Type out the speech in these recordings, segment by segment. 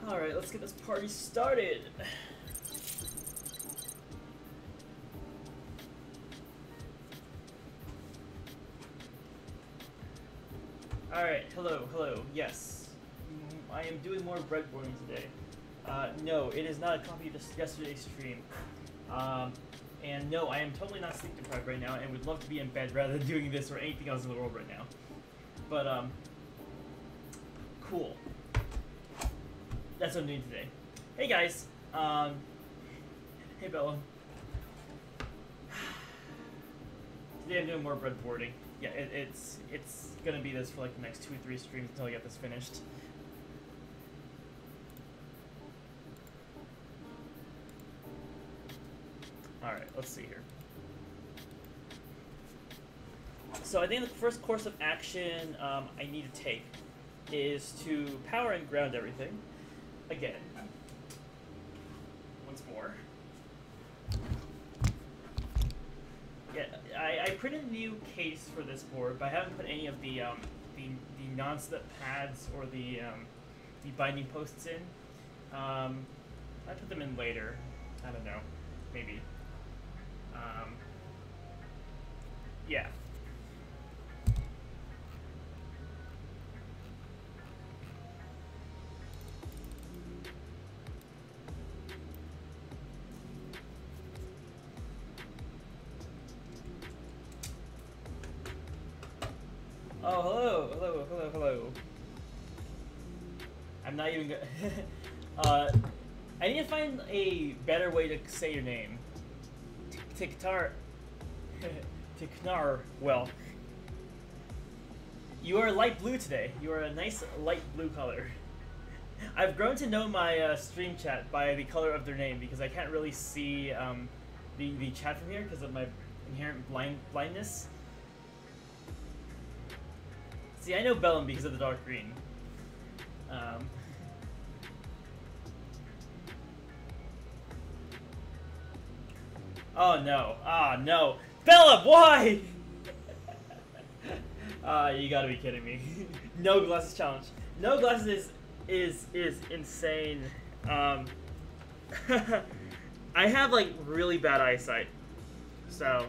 Alright, let's get this party started. Alright, hello, yes. I am doing more breadboarding today. No, it is not a copy of yesterday's stream. And no, I am totally not sleep deprived right now and would love to be in bed rather than doing this or anything else in the world right now. But, cool. That's what I'm doing today. Hey guys, hey Bella. Today I'm doing more breadboarding. Yeah, it's gonna be this for like the next 2 or 3 streams until I get this finished. Alright, let's see here. So I think the first course of action I need to take is to power and ground everything. Again. Once more. Yeah, I printed a new case for this board, but I haven't put any of the non-slip pads or the binding posts in. I put them in later. I don't know. Maybe. Yeah. Oh, hello. I'm not even gonna... I need to find a better way to say your name. Tiktar... Tiknar, well. You are light blue today. You are a nice light blue color. I've grown to know my stream chat by the color of their name because I can't really see the chat from here because of my inherent blindness. See, I know Bellum because of the dark green. Oh no. Ah, no. Bellum, why? You gotta be kidding me. No glasses challenge. No glasses is insane. I have like really bad eyesight. So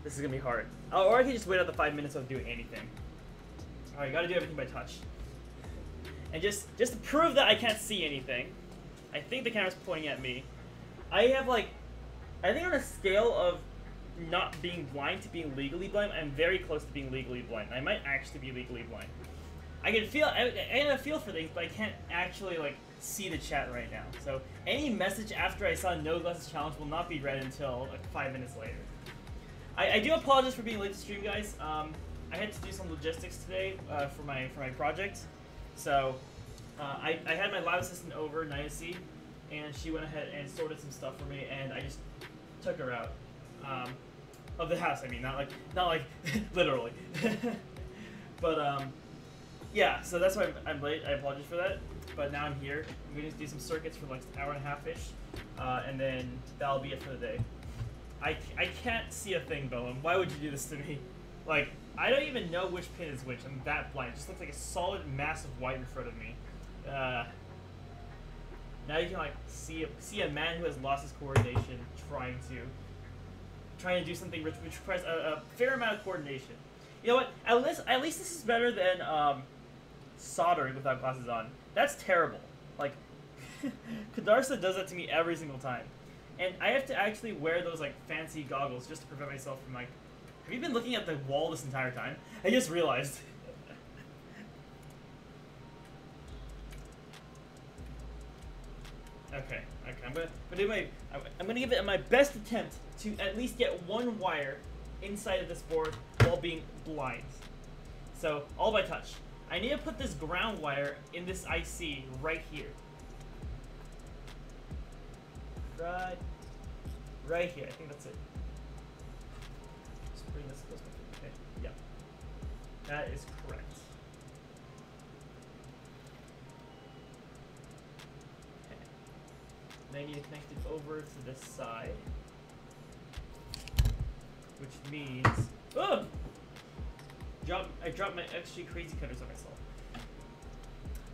this is gonna be hard. Or I can just wait out the 5 minutes without doing anything. Alright, gotta do everything by touch. And just to prove that I can't see anything, I think the camera's pointing at me. I have like, I think on a scale of not being blind to being legally blind, I'm very close to being legally blind. I might actually be legally blind. I can feel, I have a feel for things, but I can't actually like see the chat right now. So any message after I saw no glasses challenge will not be read until like 5 minutes later. I do apologize for being late to stream, guys. I had to do some logistics today for my project. So I had my lab assistant over, Niacy, and she went ahead and sorted some stuff for me, and I just took her out of the house. I mean, not like literally. But yeah. So that's why I'm late. I apologize for that. But now I'm here. I'm going to do some circuits for like an hour and a half ish, and then that'll be it for the day. I can't see a thing, Bellum. Why would you do this to me? Like, I don't even know which pin is which. I'm that blind. It just looks like a solid mass of white in front of me. Now you can like see a man who has lost his coordination trying to do something which requires a fair amount of coordination. You know what? At least this is better than soldering without glasses on. That's terrible. Like, Kadarsa does that to me every single time. And I have to actually wear those like fancy goggles just to prevent myself from like... Have you been looking at the wall this entire time? I just realized. Okay. I'm gonna give it my best attempt to at least get one wire inside of this board while being blind. So, all by touch. I need to put this ground wire in this IC right here. Right here. I think that's it. Just bring this close to me. Okay. Yeah. That is correct. Okay. Then I need to connect it over to this side. Which means... I dropped my XG crazy cutters on myself.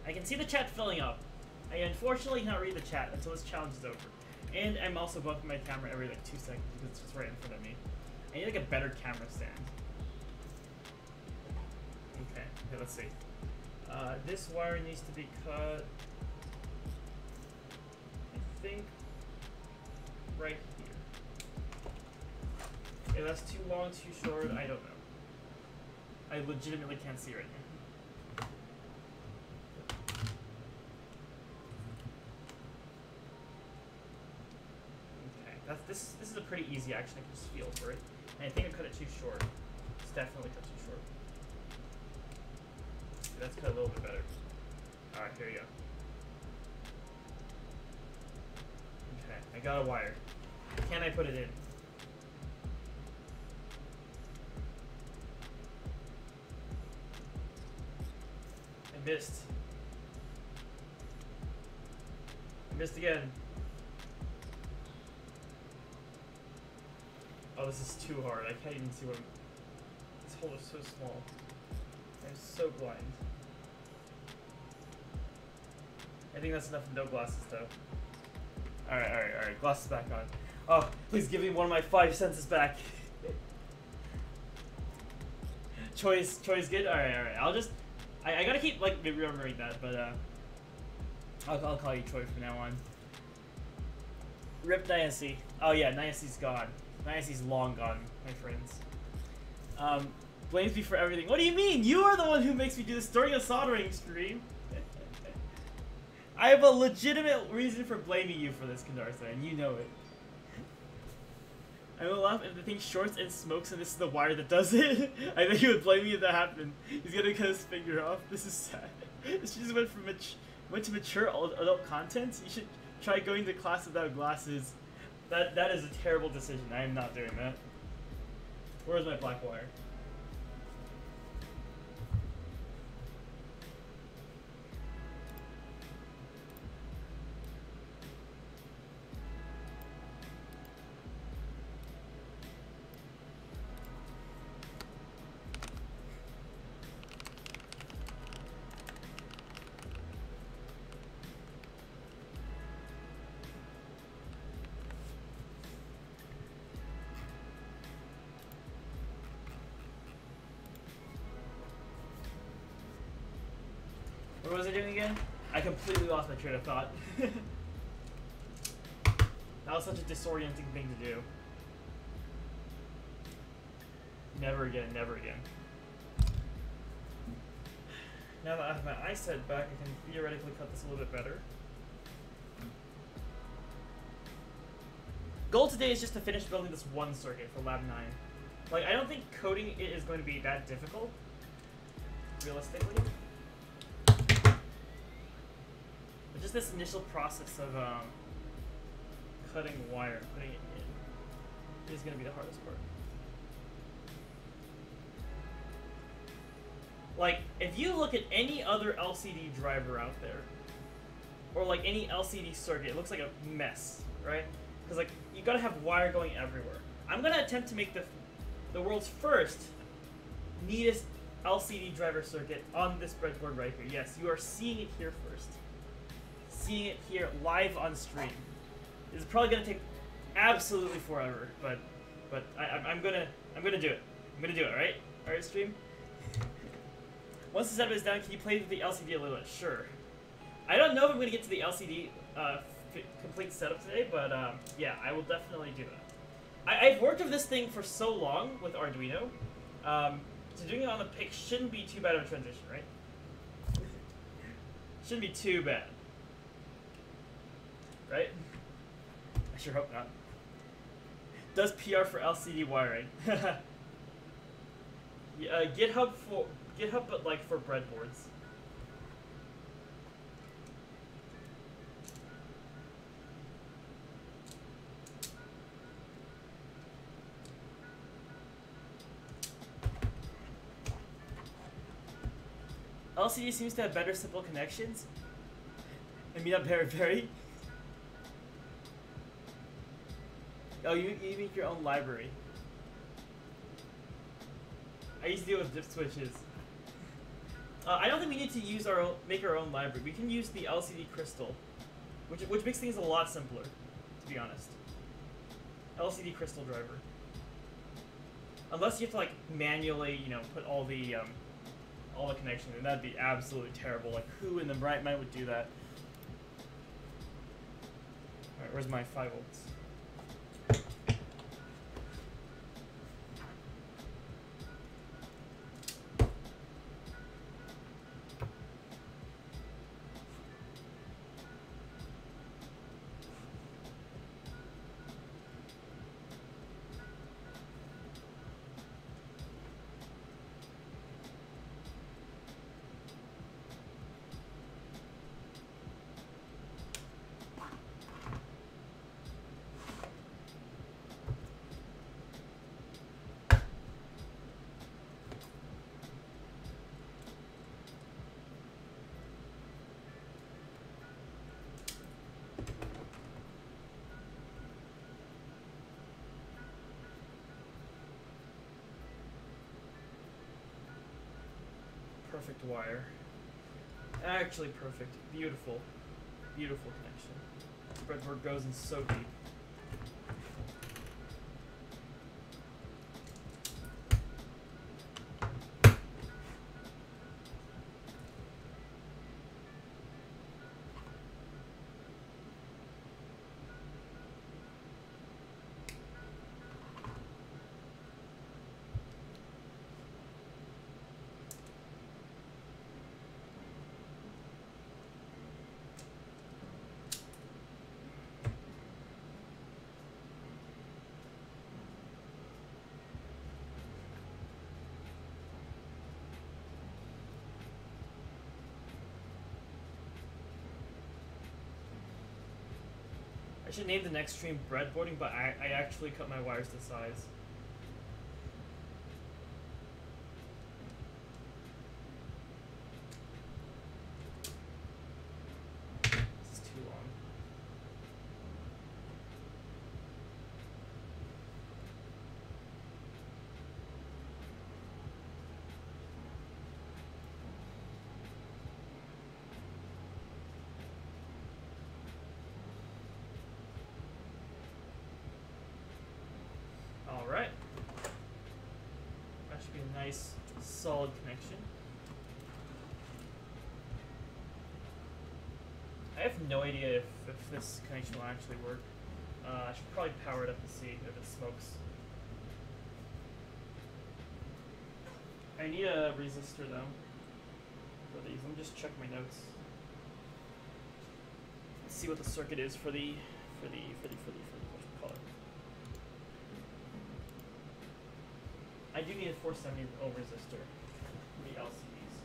I can see the chat filling up. I unfortunately cannot read the chat until this challenge is over. And I'm also bumping my camera every like 2 seconds because it's just right in front of me. I need like a better camera stand. Okay, let's see. This wire needs to be cut, I think, right here. If that's too long, too short, I don't know. I legitimately can't see right now. This is a pretty easy action. I can just feel for it. And I think I cut it too short. It's definitely cut too short. That's cut a little bit better. Alright, here we go. Okay, I got a wire. Can I put it in? I missed. I missed again. Oh, this is too hard. I can't even see what this hole is so small. I'm so blind. I think that's enough no glasses though. Alright. Glasses back on. Oh, please give me one of my 5 senses back. Choice good? Alright. I'll just I gotta keep like remembering that, but I'll call you Choi from now on. Rip Niacy. Oh yeah, Niacy's gone. Niacy's long gone, my friends. Blames me for everything. What do you mean? You are the one who makes me do this during a soldering stream. I have a legitimate reason for blaming you for this, Kandartha, and you know it. I will laugh if the thing shorts and smokes and this is the wire that does it. I think he would blame me if that happened. He's gonna cut his finger off. This is sad. She just went to mature adult content. You should try going to class without glasses. That is a terrible decision. I am not doing that. Where's my black wire? What was I doing again? I completely lost my train of thought. That was such a disorienting thing to do. Never again, never again. Now that I have my eyesight back, I can theoretically cut this a little bit better. Goal today is just to finish building this one circuit for Lab 9. Like, I don't think coding it is going to be that difficult, realistically. But just this initial process of cutting wire, putting it in, is going to be the hardest part. Like, if you look at any other LCD driver out there, or like any LCD circuit, it looks like a mess, right? Because like, you gotta have wire going everywhere. I'm gonna attempt to make the world's first neatest LCD driver circuit on this breadboard right here. Yes, you are seeing it here first. Seeing it here live on stream. This is probably gonna take absolutely forever, but I'm gonna do it. I'm gonna do it, alright? Alright, stream? Once the setup is done, can you play with the LCD a little bit? Sure. I don't know if I'm going to get to the LCD complete setup today, but yeah, I will definitely do that. I've worked with this thing for so long with Arduino, so doing it on the PIC shouldn't be too bad of a transition, right? Shouldn't be too bad. Right? I sure hope not. Does PR for LCD wiring. Yeah, GitHub, but like for breadboards. LCD seems to have better simple connections. I mean, not very. Oh, you make your own library. I used to deal with dip switches. I don't think we need to use make our own library. We can use the LCD crystal, which makes things a lot simpler, to be honest. LCD crystal driver. Unless you have to like manually, you know, put all the connections in, that'd be absolutely terrible. Like, who in the right mind would do that? All right, where's my 5 volts? Perfect wire. Actually perfect. Beautiful. Beautiful connection. Breadboard goes in so deep. I should name the next stream breadboarding, but I actually cut my wires to size. This is too long. Alright. That should be a nice, solid connection. I have no idea if this connection will actually work. I should probably power it up to see if it smokes. I need a resistor though for these. Let me just check my notes. Let's see what the circuit is for the what you call it. I do need a 470 ohm resistor for the LCDs.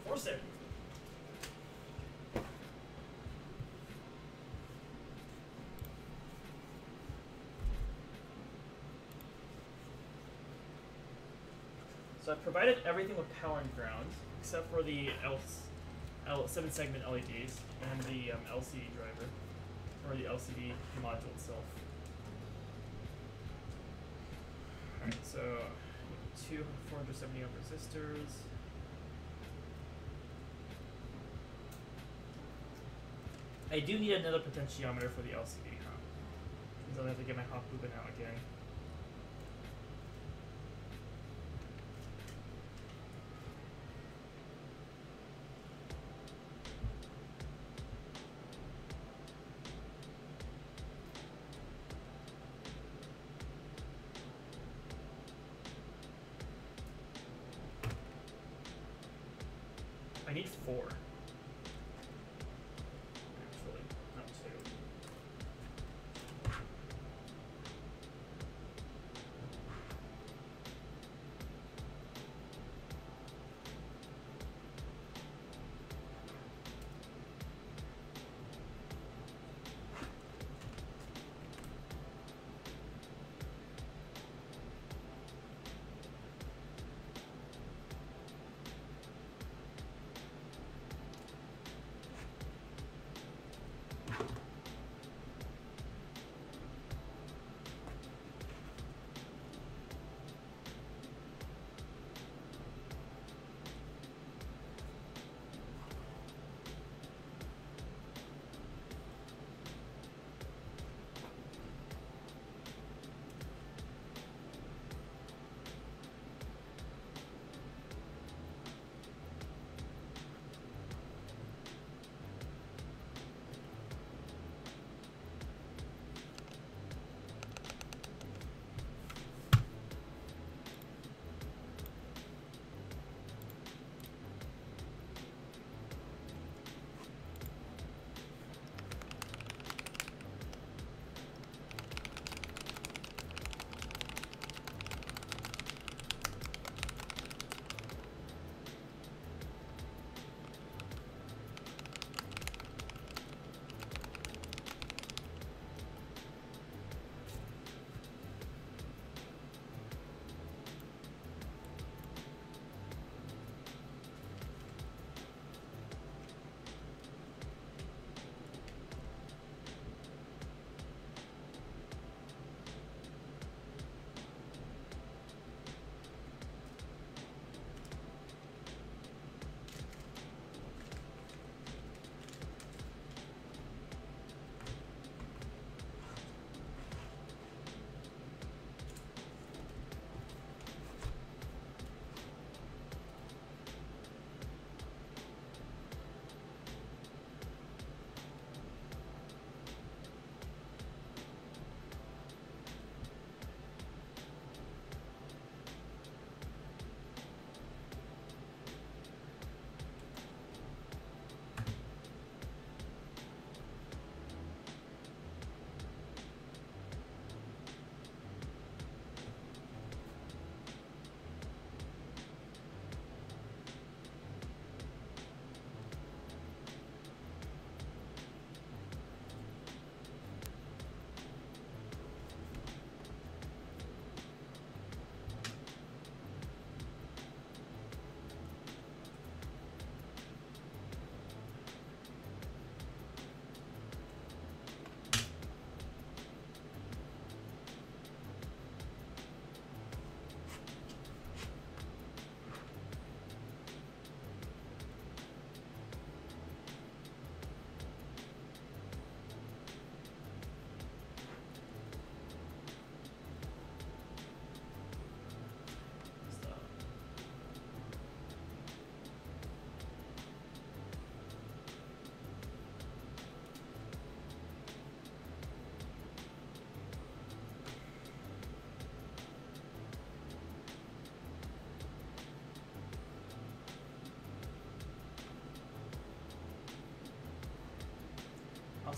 470. So I've provided everything with power and ground, except for the 7-segment LEDs and the LCD driver, or the LCD module itself. Alright, so two 470 ohm resistors. I do need another potentiometer for the LCD, huh? Because I'll have to get my hot boobin out again. I need 4. Actually, not 2.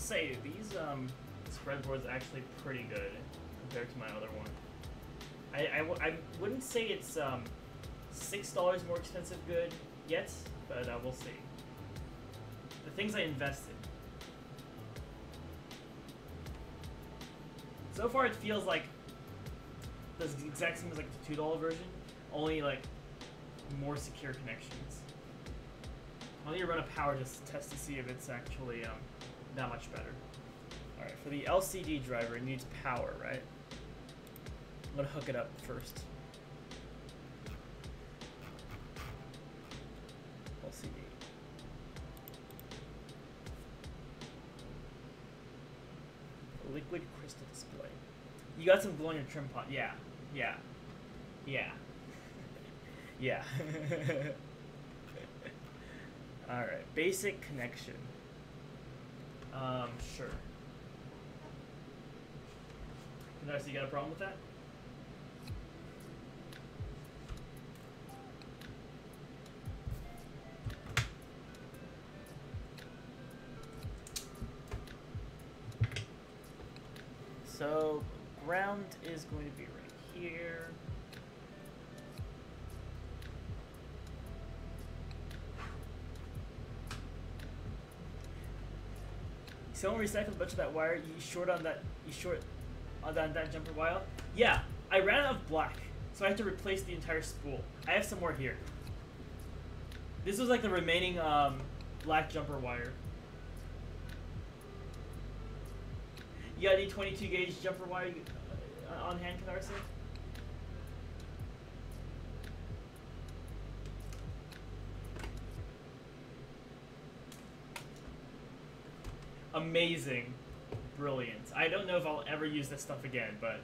say these breadboards are actually pretty good compared to my other one. I wouldn't say it's $6 more expensive good yet, but we'll see. The things I invested. So far, it feels like the exact same as like the $2 version, only like more secure connections. I'll need to run a power test to see if it's actually that much better. All right, for the LCD driver, it needs power, right? I'm gonna hook it up first. LCD. Liquid crystal display. You got some glow in your trim pot. Yeah. Yeah. Yeah. Yeah. Alright. Basic connection. Sure. Nice, you got a problem with that? So, ground is going to be right here. Someone recycled a bunch of that wire. You short on that jumper wire? Yeah, I ran out of black, so I had to replace the entire spool. I have some more here. This was like the remaining black jumper wire. You got any 22 gauge jumper wire on hand, Canarsa? Amazing. Brilliant. I don't know if I'll ever use this stuff again, but...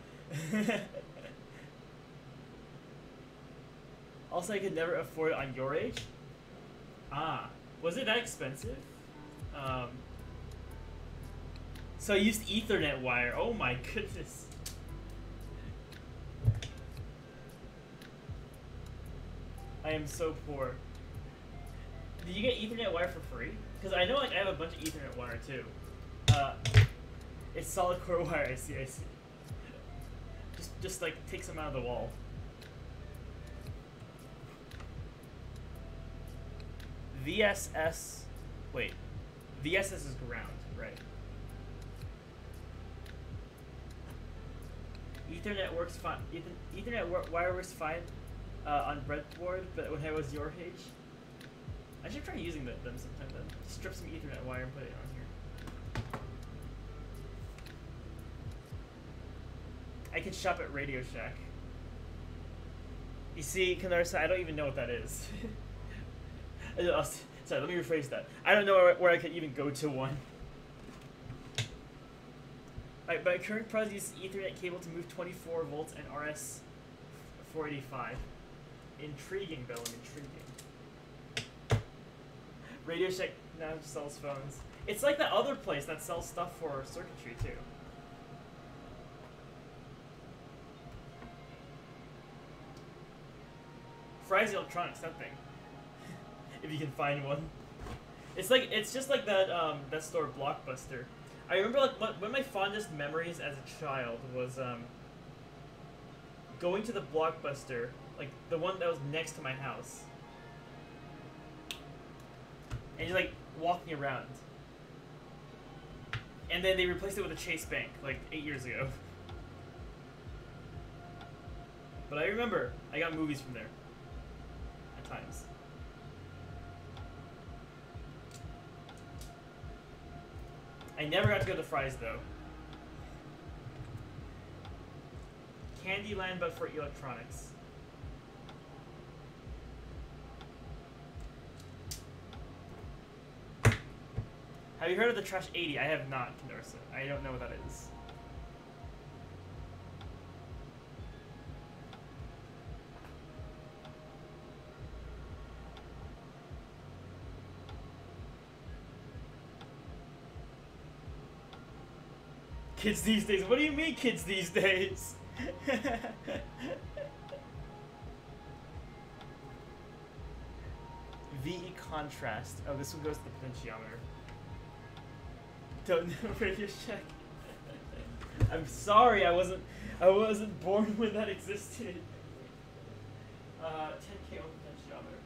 Also, I could never afford it on your age? Ah. Was it that expensive? So I used Ethernet wire. Oh my goodness. I am so poor. Did you get Ethernet wire for free? Because I know like I have a bunch of Ethernet wire too. It's solid core wire. I see. Just like take some out of the wall. VSS. Wait. VSS is ground, right? Ethernet works fine. Ethernet wire works fine on breadboard, but when I was your age, I should try using them sometime. Then strip some Ethernet wire and put it on here. I could shop at Radio Shack. You see, Canarsa, I don't even know what that is. Sorry, let me rephrase that. I don't know where I could even go to one. My current product uses Ethernet cable to move 24 volts and RS 485. Intriguing, Bellum, intriguing. Radio Shack now sells phones. It's like that other place that sells stuff for circuitry too. Fry's Electronics, that thing. If you can find one. It's just like that that store Blockbuster. I remember like one of my fondest memories as a child was going to the Blockbuster, like the one that was next to my house, and just like walking around. And then they replaced it with a Chase Bank like 8 years ago. But I remember I got movies from there at times. I never got to go to Fry's though. Candyland, but for electronics. Have you heard of the Trash 80? I have not, Canarsa. I don't know what that is. Kids these days? What do you mean kids these days? VE contrast. Oh, this one goes to the potentiometer. Don't know radio check. I'm sorry, I wasn't born when that existed. 10K open potentiometer.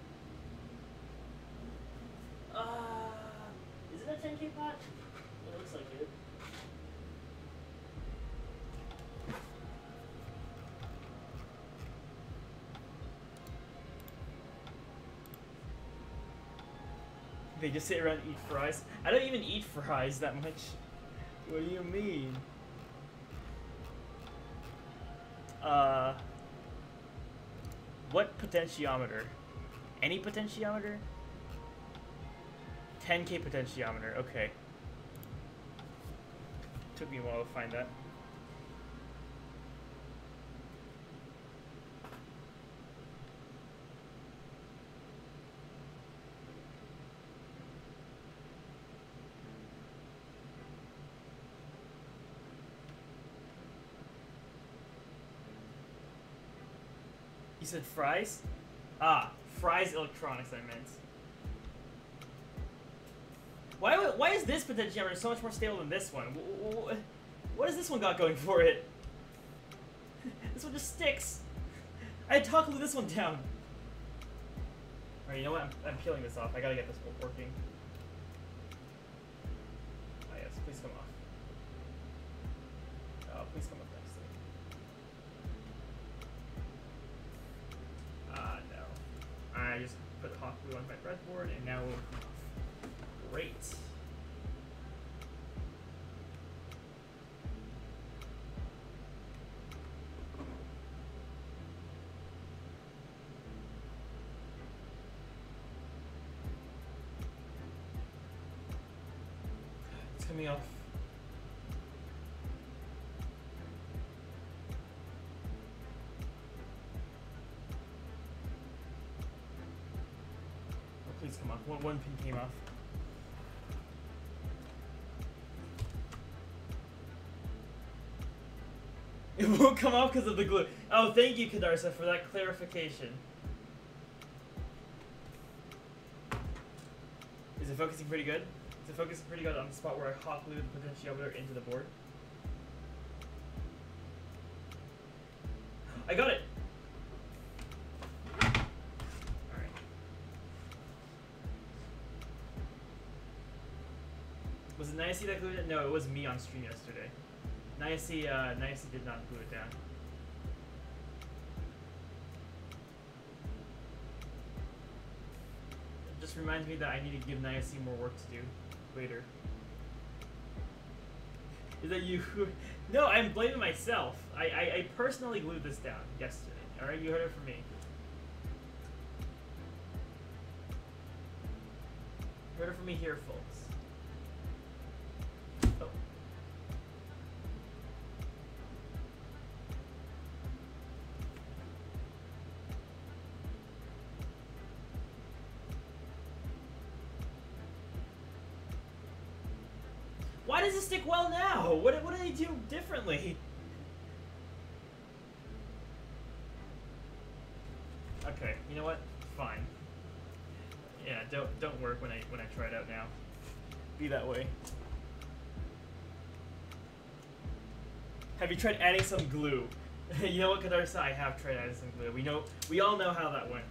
Is it a 10K pot? It looks like it. They just sit around and eat fries. I don't even eat fries that much. What do you mean? What potentiometer? Any potentiometer? 10K potentiometer, okay. Took me a while to find that. You said fries? Ah, fries electronics I meant. Why is this potentiometer so much more stable than this one? What has this one got going for it? This one just sticks. I had to glue this one down. Alright, you know what? I'm peeling this off. I gotta get this working. Oh yes, please come off. Oh, please come off nicely. No. I just put hot glue on my breadboard and now we'll come off. Great. It's coming off. Oh, please come off. One pin came off. It won't come off because of the glue. Oh, thank you, Kadarsa, for that clarification. Is it focusing pretty good? Is it focusing pretty good on the spot where I hot glued the potentiometer into the board? I got it! Alright. Was it Nicey that glued it? No, it was me on stream yesterday. Nicey did not glue it down. It just reminds me that I need to give Nicey more work to do later. Is that you? No, I'm blaming myself. I personally glued this down yesterday. Alright, you heard it from me. Heard it from me here, folks. Oh. Why does it stick well now? What do they do differently? Okay, you know what? Fine. Yeah, don't work when I try it out now. Be that way. Have you tried adding some glue? You know what, Kadarsa? I have tried adding some glue. We all know how that went.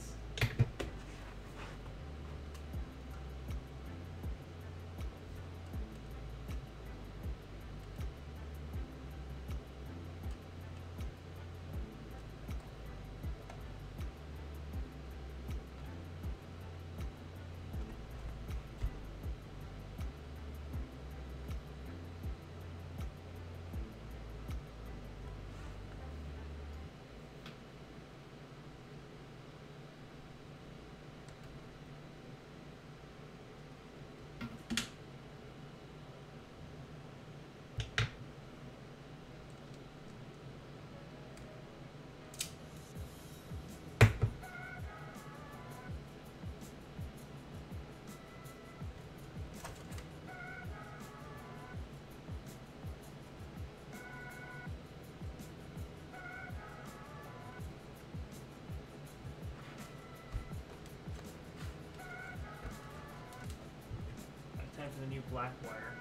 Time for the new black wire.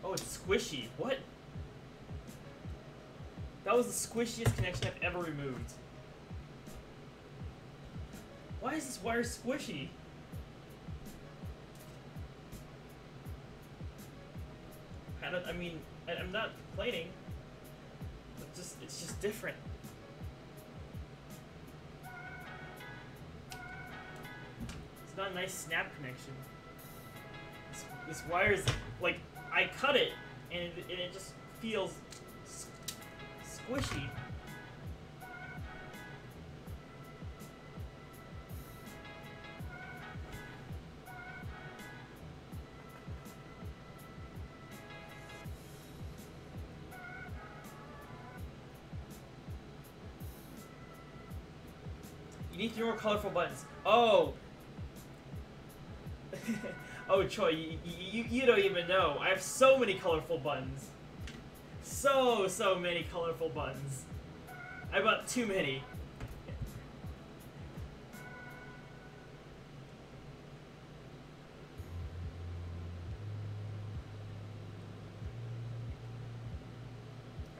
Oh, it's squishy. What? That was the squishiest connection I've ever removed. Why is this wire squishy? I mean, I'm not complaining. It's just different. It's not a nice snap connection. This wire is like, I cut it and it just feels squishy. You need 3 more colorful buttons. Oh! Oh, Troy, you don't even know. I have so many colorful buttons. So many colorful buttons. I bought too many.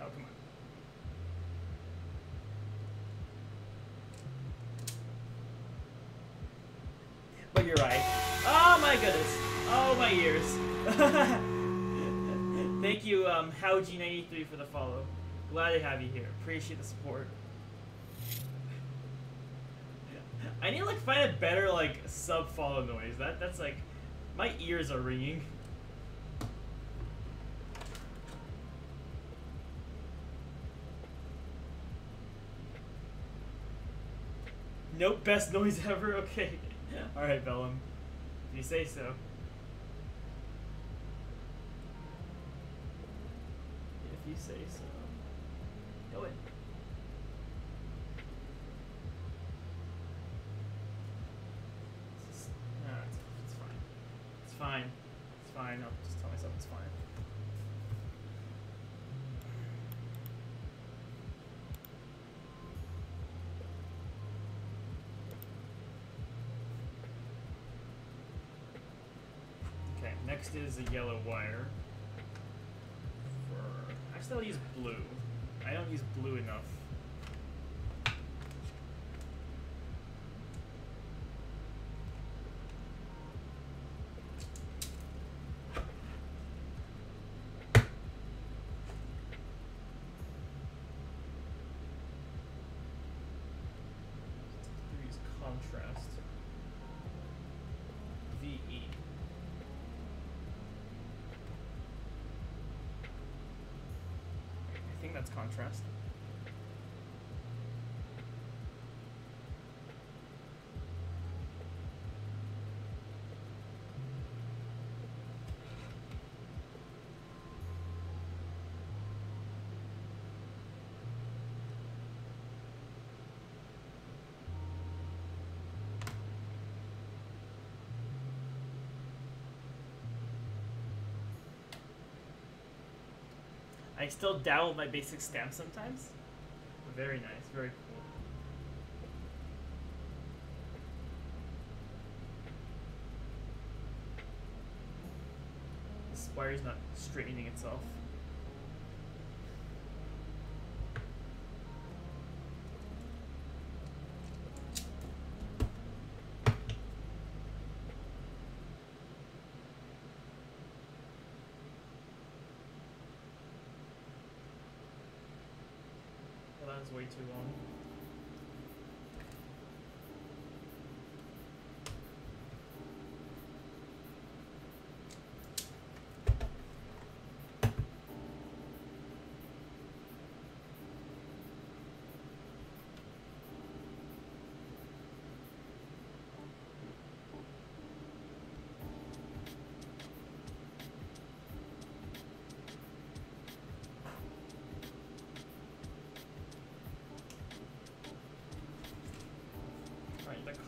Oh, come on. But you're right. Oh my goodness. Oh my ears. Thank you, Howg93 for the follow. Glad to have you here. Appreciate the support. I need to like find a better like sub follow noise. That's like, my ears are ringing. Nope, best noise ever. Okay. All right, Bellum. If you say so. If you say so. Go in. It's fine. It's fine. It's fine. I'll just tell myself it's fine. Okay, next is a yellow wire. Actually, I'll use blue. I don't use blue enough. Use contrast. VE. I think that's contrast. I still dabble with my basic stamp sometimes. Very nice, very cool. This wire's not straightening itself. That was way too long.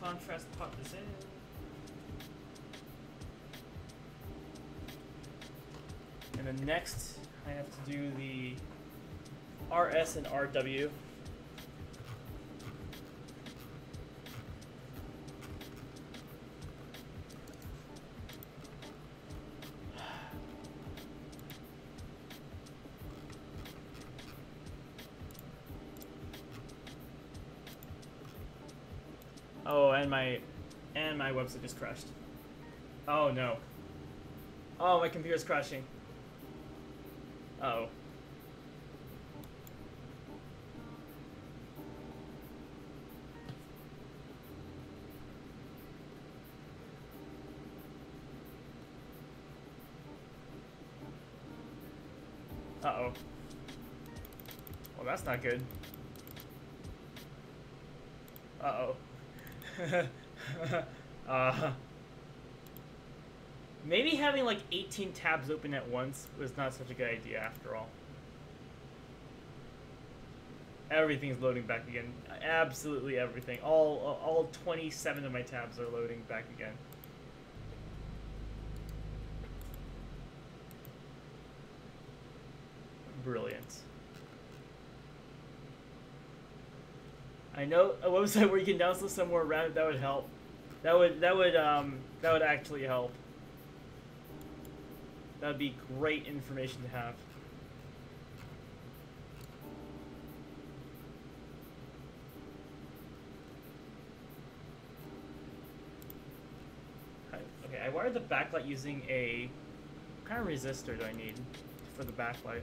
Contrast pop this in. And then next I have to do the RS and RW. Oh, and my website just crashed. Oh no. Oh, my computer's crashing. Uh-oh. Uh-oh. Well, that's not good. Uh-oh. Maybe having like 18 tabs open at once was not such a good idea after all. Everything's loading back again. Absolutely everything. All 27 of my tabs are loading back again. Brilliant. I know a website where you can download some more RAM. That would help. That would actually help. That would be great information to have. Okay, I wired the backlight using a... What kind of resistor do I need for the backlight?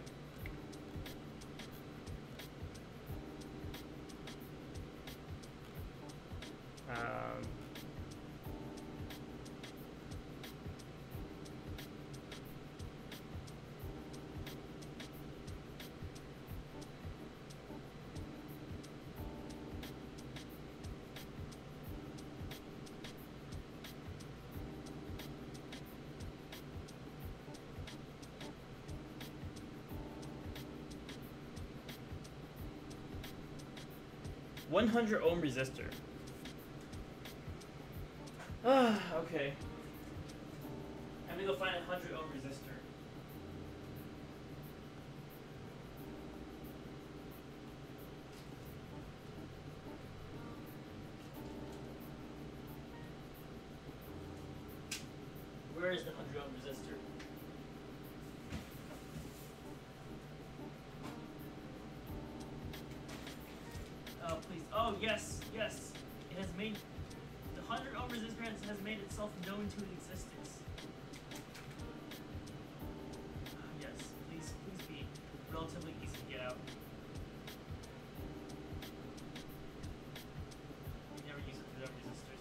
100 ohm resistor. Okay. I'm gonna go find a 100 ohm resistor. Where is the 100 ohm resistor? Oh, please. Oh, yes, yes. It has made... The 100 ohm resistor has made itself known to existence. Yes, please be relatively easy to get out. We never use it for ohm resistors.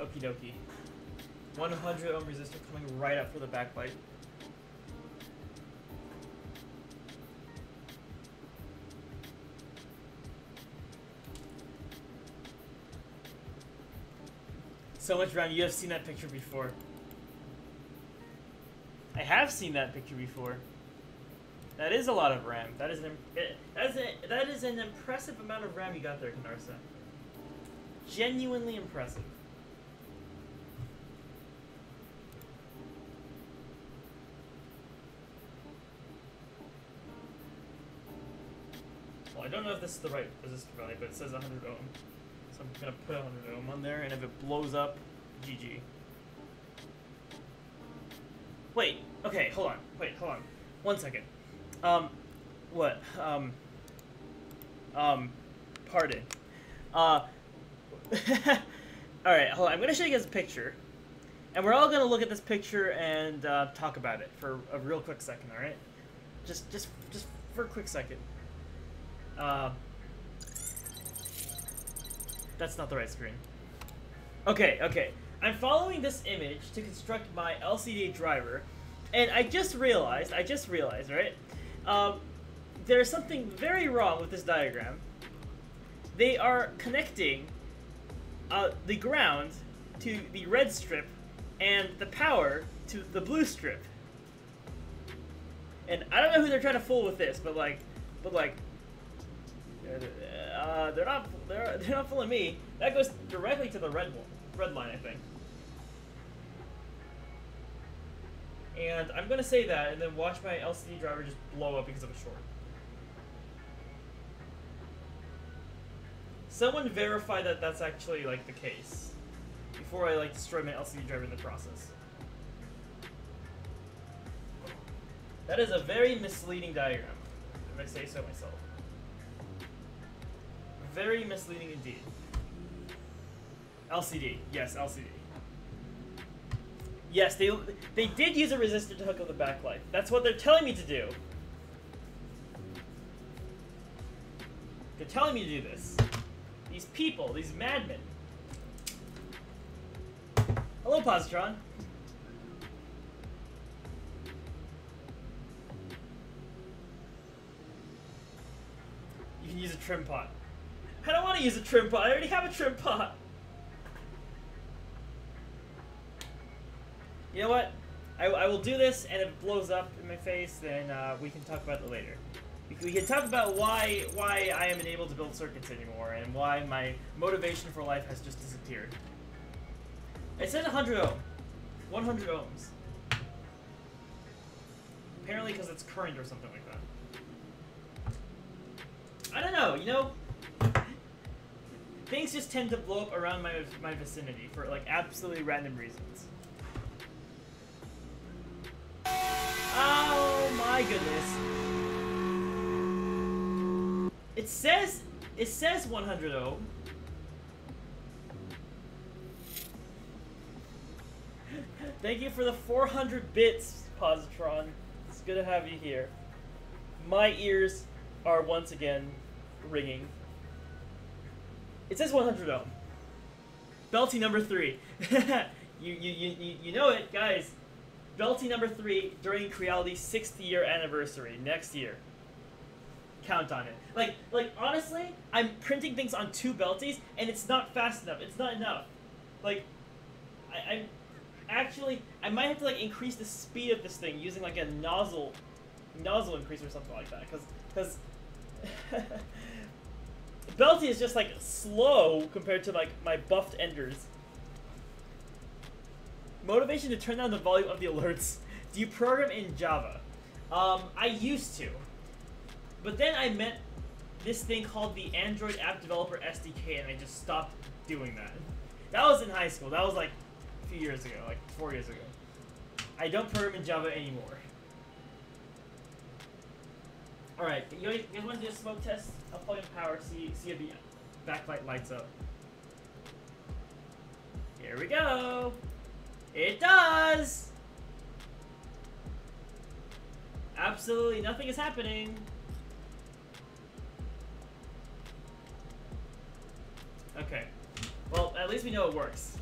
Okie dokie. 100 ohm resistor coming right up for the backlight. So much RAM. You have seen that picture before. I have seen that picture before. That is a lot of RAM. That is an impressive amount of RAM you got there, Canarsa. Genuinely impressive. Well, I don't know if this is the right resistor value, but it says 100 ohm. So I'm gonna put 100 ohm on there, and if it blows up, GG. Wait, okay, hold on. Wait, hold on. 1 second. What? Pardon. Alright, hold on. I'm gonna show you guys a picture. And we're all gonna look at this picture and talk about it for a real quick second, alright? Just for a quick second. That's not the right screen. Okay. I'm following this image to construct my LCD driver, and I just realized, right? There's something very wrong with this diagram. They are connecting the ground to the red strip and the power to the blue strip. And I don't know who they're trying to fool with this, but they're not fooling me. That goes directly to the red line, I think. And I'm gonna say that, and then watch my LCD driver just blow up because of a short. Someone verify that that's actually like the case before I destroy my LCD driver in the process. That is a very misleading diagram. if I say so myself. Very misleading indeed. LCD. Yes, LCD. Yes, they did use a resistor to hook up the backlight. That's what they're telling me to do. They're telling me to do this. These people, these madmen. Hello, Positron. You can use a trim pot. I don't want to use a trim pot. I already have a trim pot. You know what? I will do this, and if it blows up in my face, then we can talk about it later. We can talk about why I am unable to build circuits anymore, and why my motivation for life has just disappeared. It says 100 ohm. 100 ohms. Apparently because it's current or something like that. I don't know, you know? Things just tend to blow up around my vicinity for, like, absolutely random reasons. Oh my goodness. It says 100 ohm. Thank you for the 400 bits, Positron. It's good to have you here. My ears are once again ringing. It says 100 ohm. Belty number 3. you know it, guys. Belty number 3 during Creality's 6th year anniversary next year. Count on it. Like honestly, I'm printing things on 2 Belties and it's not fast enough. It's not enough. Like, I might have to like increase the speed of this thing using like a nozzle increase or something like that. Cause Belty is just like slow compared to like my buffed enders. Motivation to turn down the volume of the alerts. Do you program in Java? I used to. But then I met this thing called the Android App Developer SDK and I just stopped doing that. That was in high school. That was like a few years ago, like 4 years ago. I don't program in Java anymore. Alright, you guys want to do a smoke test? I'll plug in power, see if the backlight lights up. Here we go! It does! Absolutely nothing is happening. Okay. Well, at least we know it works.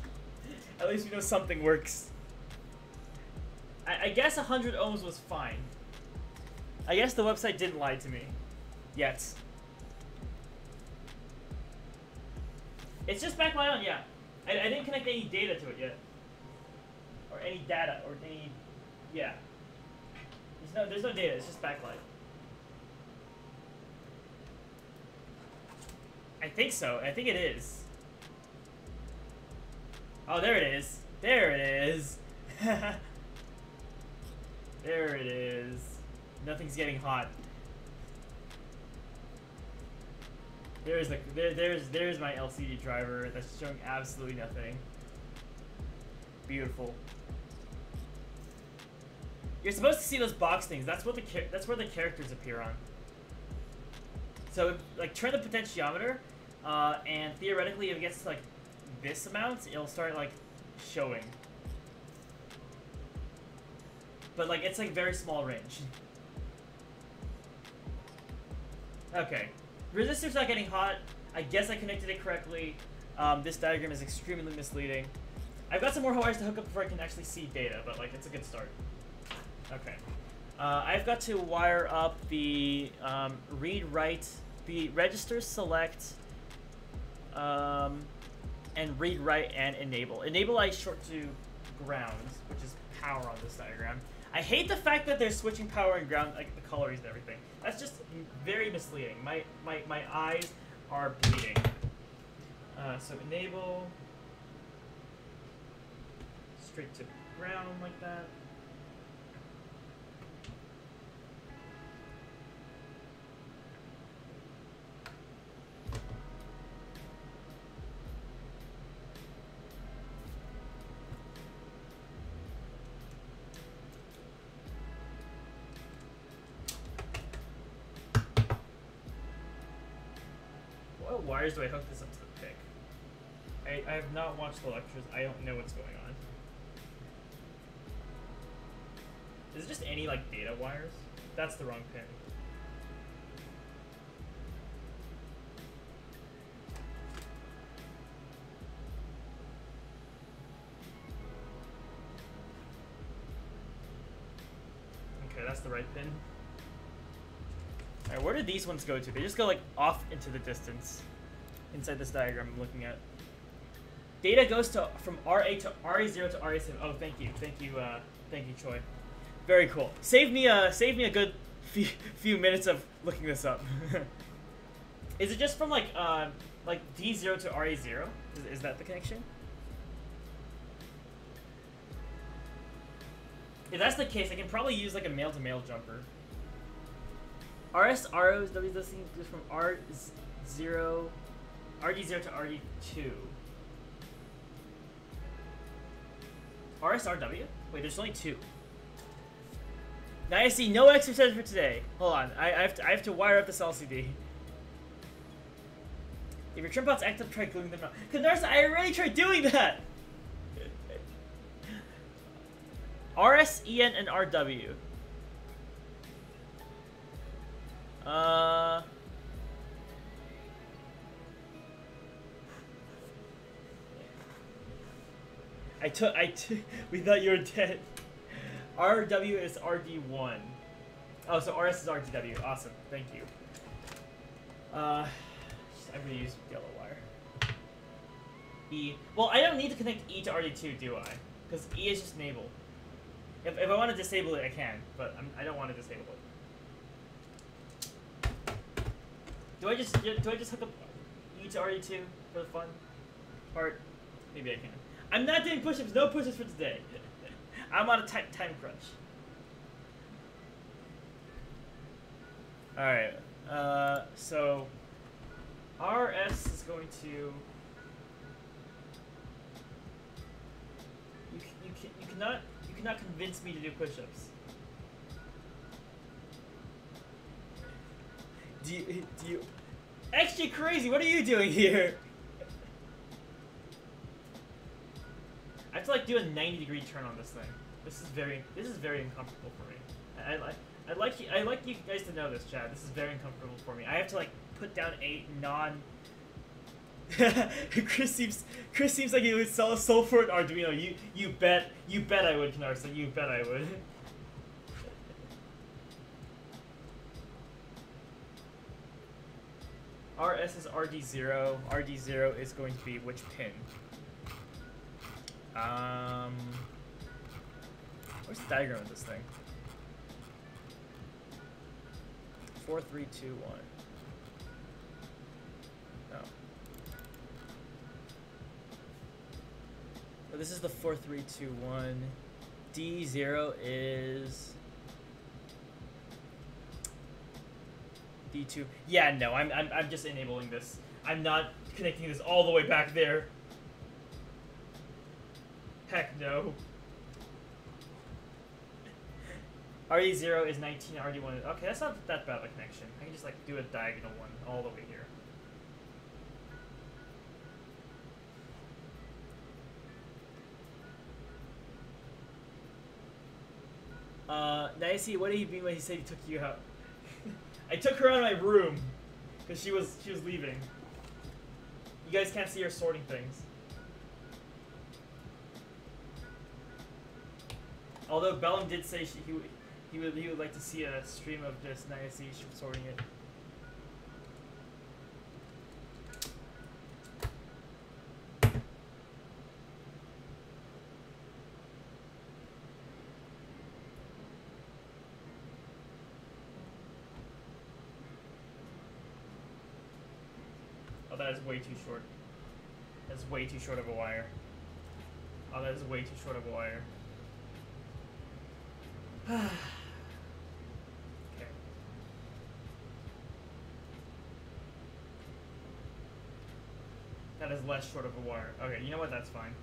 At least we know something works. I guess 100 ohms was fine. I guess the website didn't lie to me. Yet. It's just backlight on, yeah. I didn't connect any data to it yet. Or any data, or any... Yeah. There's no data, it's just backlight. I think so. I think it is. Oh, there it is. There it is. There it is. Nothing's getting hot. There's my LCD driver that's showing absolutely nothing. Beautiful. You're supposed to see those box things. That's where the characters appear on. So, like, turn the potentiometer, and theoretically, if it gets to, like, this amount, it'll start, like, showing. But, like, it's, like, very small range. Okay. Resistor's not getting hot. I guess I connected it correctly. This diagram is extremely misleading. I've got some more wires to hook up before I can actually see data, but, like, it's a good start. Okay. I've got to wire up the read-write, the register select, and read-write and enable. Enable I short to ground, which is power on this diagram. I hate the fact that they're switching power and ground, like the colorings and everything. That's just very misleading. My eyes are bleeding. So enable straight to ground like that. What wires do I hook this up to the pick? I have not watched the lectures. I don't know what's going on. Is it just any, like, data wires? That's the wrong pin. Okay, that's the right pin. Alright, where do these ones go to? They just go, like, off into the distance. Inside this diagram I'm looking at. Data goes to from RA to RA0 to RA7. Oh, thank you, Choi. Very cool. Save me a good few minutes of looking this up. Is it just from like D0 to RA0? Is that the connection? If that's the case, I can probably use like a male-to-male jumper. RS ROs W goes from RD0 to RD2. RSRW? Wait, there's only two. Now I see no exercise for today. Hold on, I have to wire up this LCD. If your trim pots act up, try gluing them up. Canarsa, I already tried doing that! RS, EN, and RW. We thought you were dead. RW is RD1. Oh, so RS is RDW. Awesome. Thank you. I'm gonna use yellow wire. E. Well, I don't need to connect E to RD2, do I? Because E is just enable. If I want to disable it, I can, but I don't want to disable it. Do I just hook up E to RD2 for the fun part? Maybe I can. I'm not doing push-ups. No push-ups for today. I'm on a time crunch. All right. So RS is going to. You cannot convince me to do push-ups. Do you? Extra crazy. What are you doing here? I have to like do a 90-degree turn on this thing. This is very uncomfortable for me. I'd like you guys to know this, Chad. This is very uncomfortable for me. I have to like put down a non. Chris seems like he would sell a soul for an Arduino. You bet I would, Knarsa. You bet I would. RS is RD0. RD0 is going to be which pin? Where's the diagram of this thing? 4, 3, 2, 1. No. Oh, this is the 4, 3, 2, 1. D0 is D2. Yeah, no, I'm just enabling this. I'm not connecting this all the way back there. Heck no. RD0 is 19, RD1 is... Okay, that's not that bad of a connection. I can just like do a diagonal one all the way here. Nicey, what did he mean when he said he took you out? I took her out of my room because she was leaving. You guys can't see her sorting things. Although Bellum did say he would like to see a stream of just Nicey sorting it. Oh, that is way too short. That's way too short of a wire. Oh, that is way too short of a wire. Okay. That is less short of a wire. Okay, you know what? That's fine.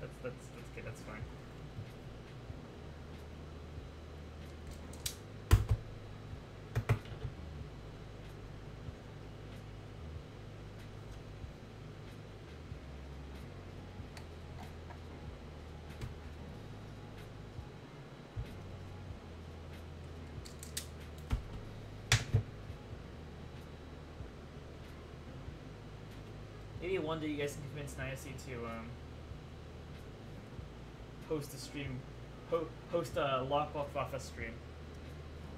That's okay. That's fine. Maybe one day you guys can convince Niacy to host a stream, host a Lockball Fafa stream.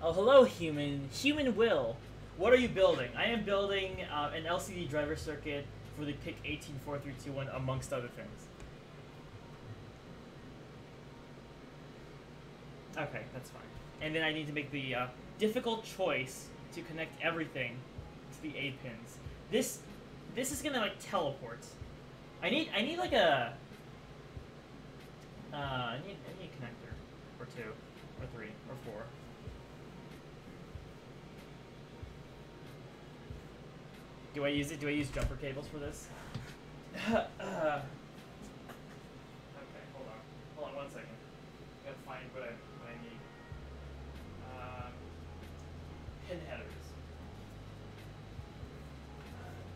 Oh, hello, human. Human Will. What are you building? I am building an LCD driver circuit for the PIC 184321, amongst other things. Okay, that's fine. And then I need to make the difficult choice to connect everything to the A pins. This is gonna like teleport. I need like a I need a connector or two or three or four. Do I use it? Do I use jumper cables for this? Okay, hold on. Hold on 1 second. I gotta find what I need. Pin headers.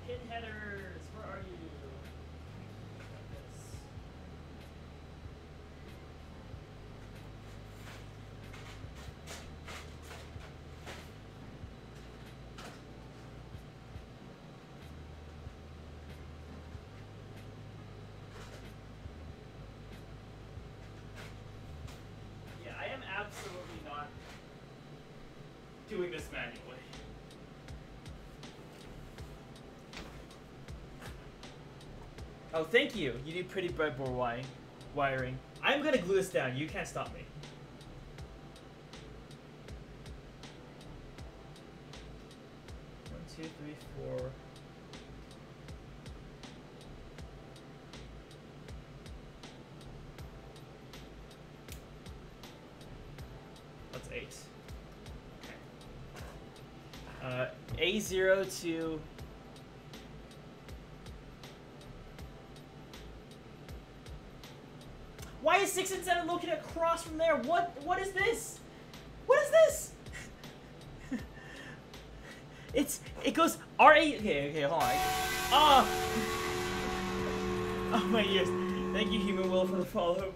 Pin headers, where are you? Got this. Yeah, I am absolutely not doing this manually. Oh, thank you. You do pretty breadboard wiring. I'm gonna glue this down. You can't stop me. One, two, three, four. That's 8. Okay. A0 to... Why is 6 and 7 located across from there? What is this? What is this? It goes R8. Okay, hold on. Oh my ears. Thank you, Human Will, for the follow.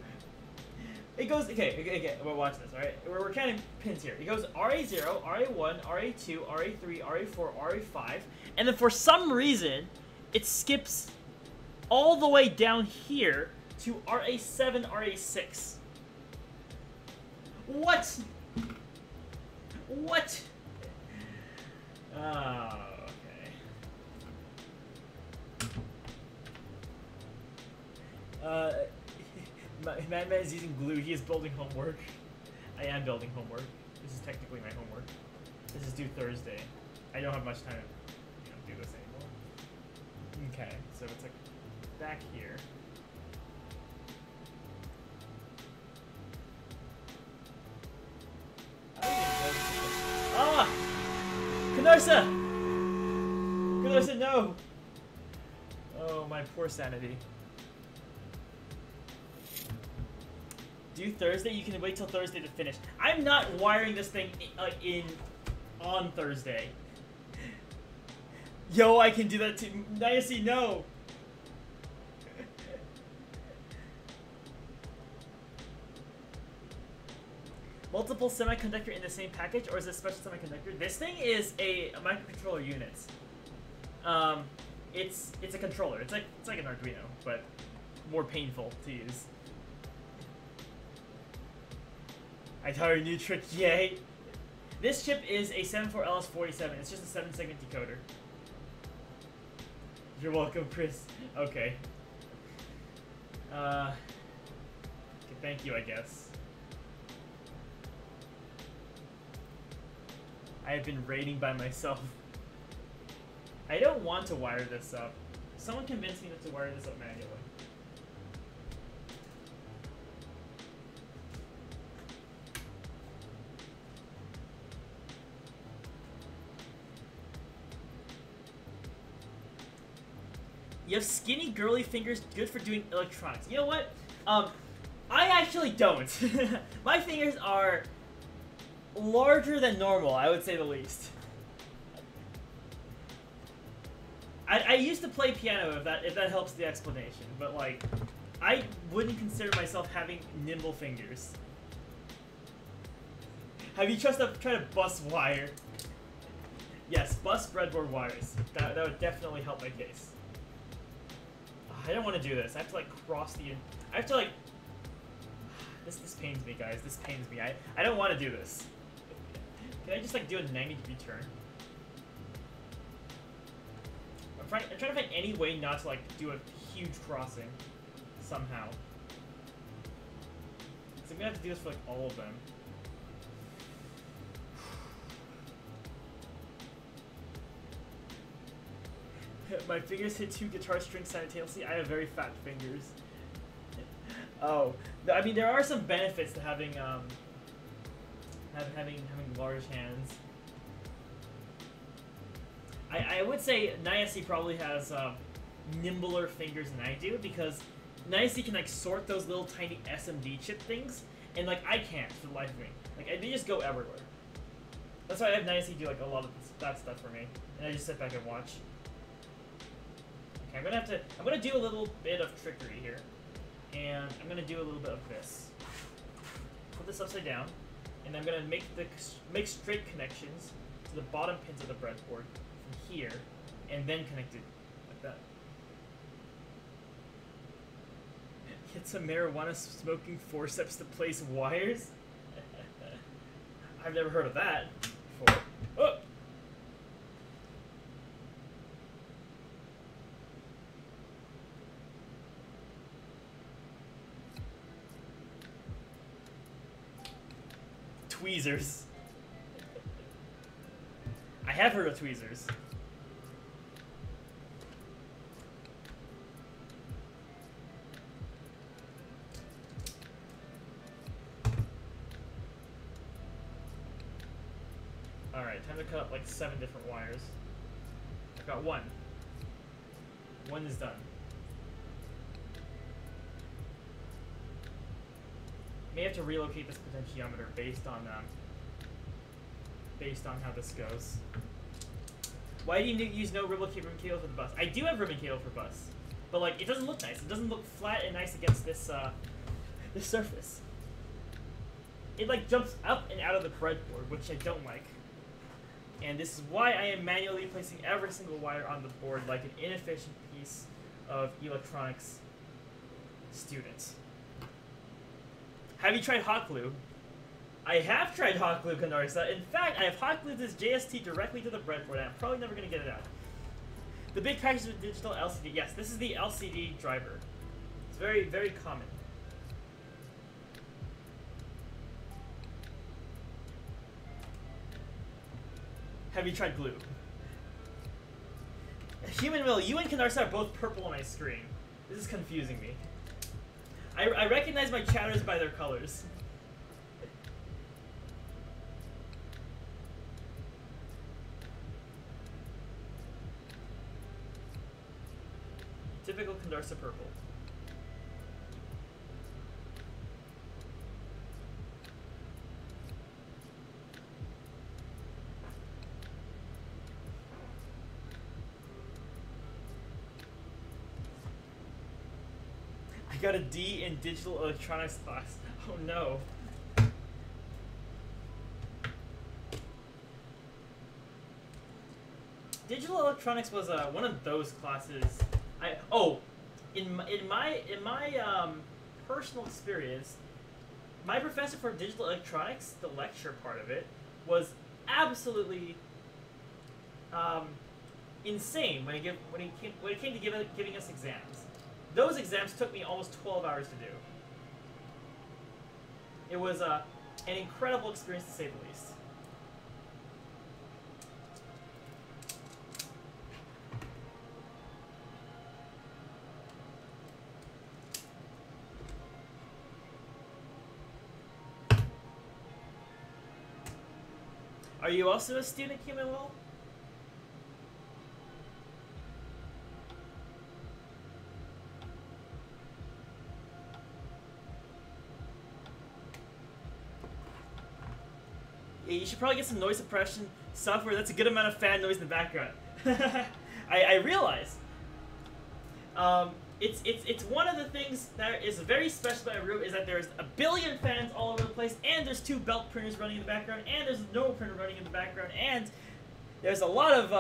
It goes okay. Well, watch this. All right, we're counting pins here. It goes RA0, RA1, RA2, RA3, RA4, RA5, and then for some reason, it skips all the way down here to RA7, RA6. What? What? Oh, okay. Madman is using glue. He is building homework. I am building homework. This is technically my homework. This is due Thursday. I don't have much time to do this anymore. Okay, so it's like back here. Ah! Canarsa! Canarsa, no! Oh, my poor sanity. Due Thursday? You can wait till Thursday to finish. I'm not wiring this thing on Thursday. Yo, I can do that too. Niacy, no! Multiple semiconductor in the same package, or is it a special semiconductor? This thing is a microcontroller unit. It's a controller. It's like an Arduino, but more painful to use. I taught her a new trick, yay! This chip is a 74LS47. It's just a 7-segment decoder. You're welcome, Chris. Okay. Okay, thank you, I guess. I have been raiding by myself. I don't want to wire this up. Someone convinced me to wire this up manually. You have skinny, girly fingers, good for doing electronics. You know what? I actually don't. My fingers are larger than normal, I would say the least. I used to play piano, if that helps the explanation, but like, I wouldn't consider myself having nimble fingers. Have you tried to bust wire? Yes, bust breadboard wires. That would definitely help my case. I don't want to do this. I have to like cross the. I have to like. This pains me, guys. This pains me. I don't want to do this. Can I just like do a 90-degree turn? I'm trying to find any way not to like do a huge crossing somehow. So I'm gonna have to do this for like all of them. My fingers hit 2 guitar strings simultaneously. I have very fat fingers. Oh, I mean there are some benefits to having having large hands. I would say Niacy probably has nimbler fingers than I do, because Niacy can like sort those little tiny SMD chip things, and like I can't for the life of me. Like they just go everywhere. That's why I have Niacy do like a lot of that stuff for me, and I just sit back and watch. Okay, I'm gonna do a little bit of trickery here, and I'm gonna do a little bit of this. Put this upside down, and I'm gonna make straight connections to the bottom pins of the breadboard from here, and then connect it like that. Get some marijuana smoking forceps to place wires? I've never heard of that before. Oh! Tweezers. I have heard of tweezers. Alright, time to cut up like 7 different wires. I've got 1. 1 is done. May have to relocate this potentiometer based on how this goes. Why do you use no ribbon cable for the bus? I do have ribbon cable for bus, but like it doesn't look nice. It doesn't look flat and nice against this this surface. It like jumps up and out of the breadboard, which I don't like. And this is why I am manually placing every single wire on the board like an inefficient piece of electronics student. Have you tried hot glue? I have tried hot glue, Canarsa. In fact, I have hot glued this JST directly to the breadboard, and I'm probably never going to get it out. The big package with digital LCD. Yes, this is the LCD driver. It's very, very common. Have you tried glue? Human Will, you and Canarsa are both purple on my screen. This is confusing me. I recognize my chatters by their colors. Typical Candarsa purple. I got a D in digital electronics class. Oh no. Digital electronics was one of those classes. In my personal experience, my professor for digital electronics, the lecture part of it, was absolutely insane when it came to giving us exams. Those exams took me almost 12 hours to do. It was an incredible experience to say the least. Are you also a student, Human Will? Yeah, you should probably get some noise suppression software that's a good amount of fan noise in the background. I realize. It's one of the things that is very special about my room is that there's a billion fans all over the place, and there's 2 belt printers running in the background, and there's a normal printer running in the background, and there's a lot of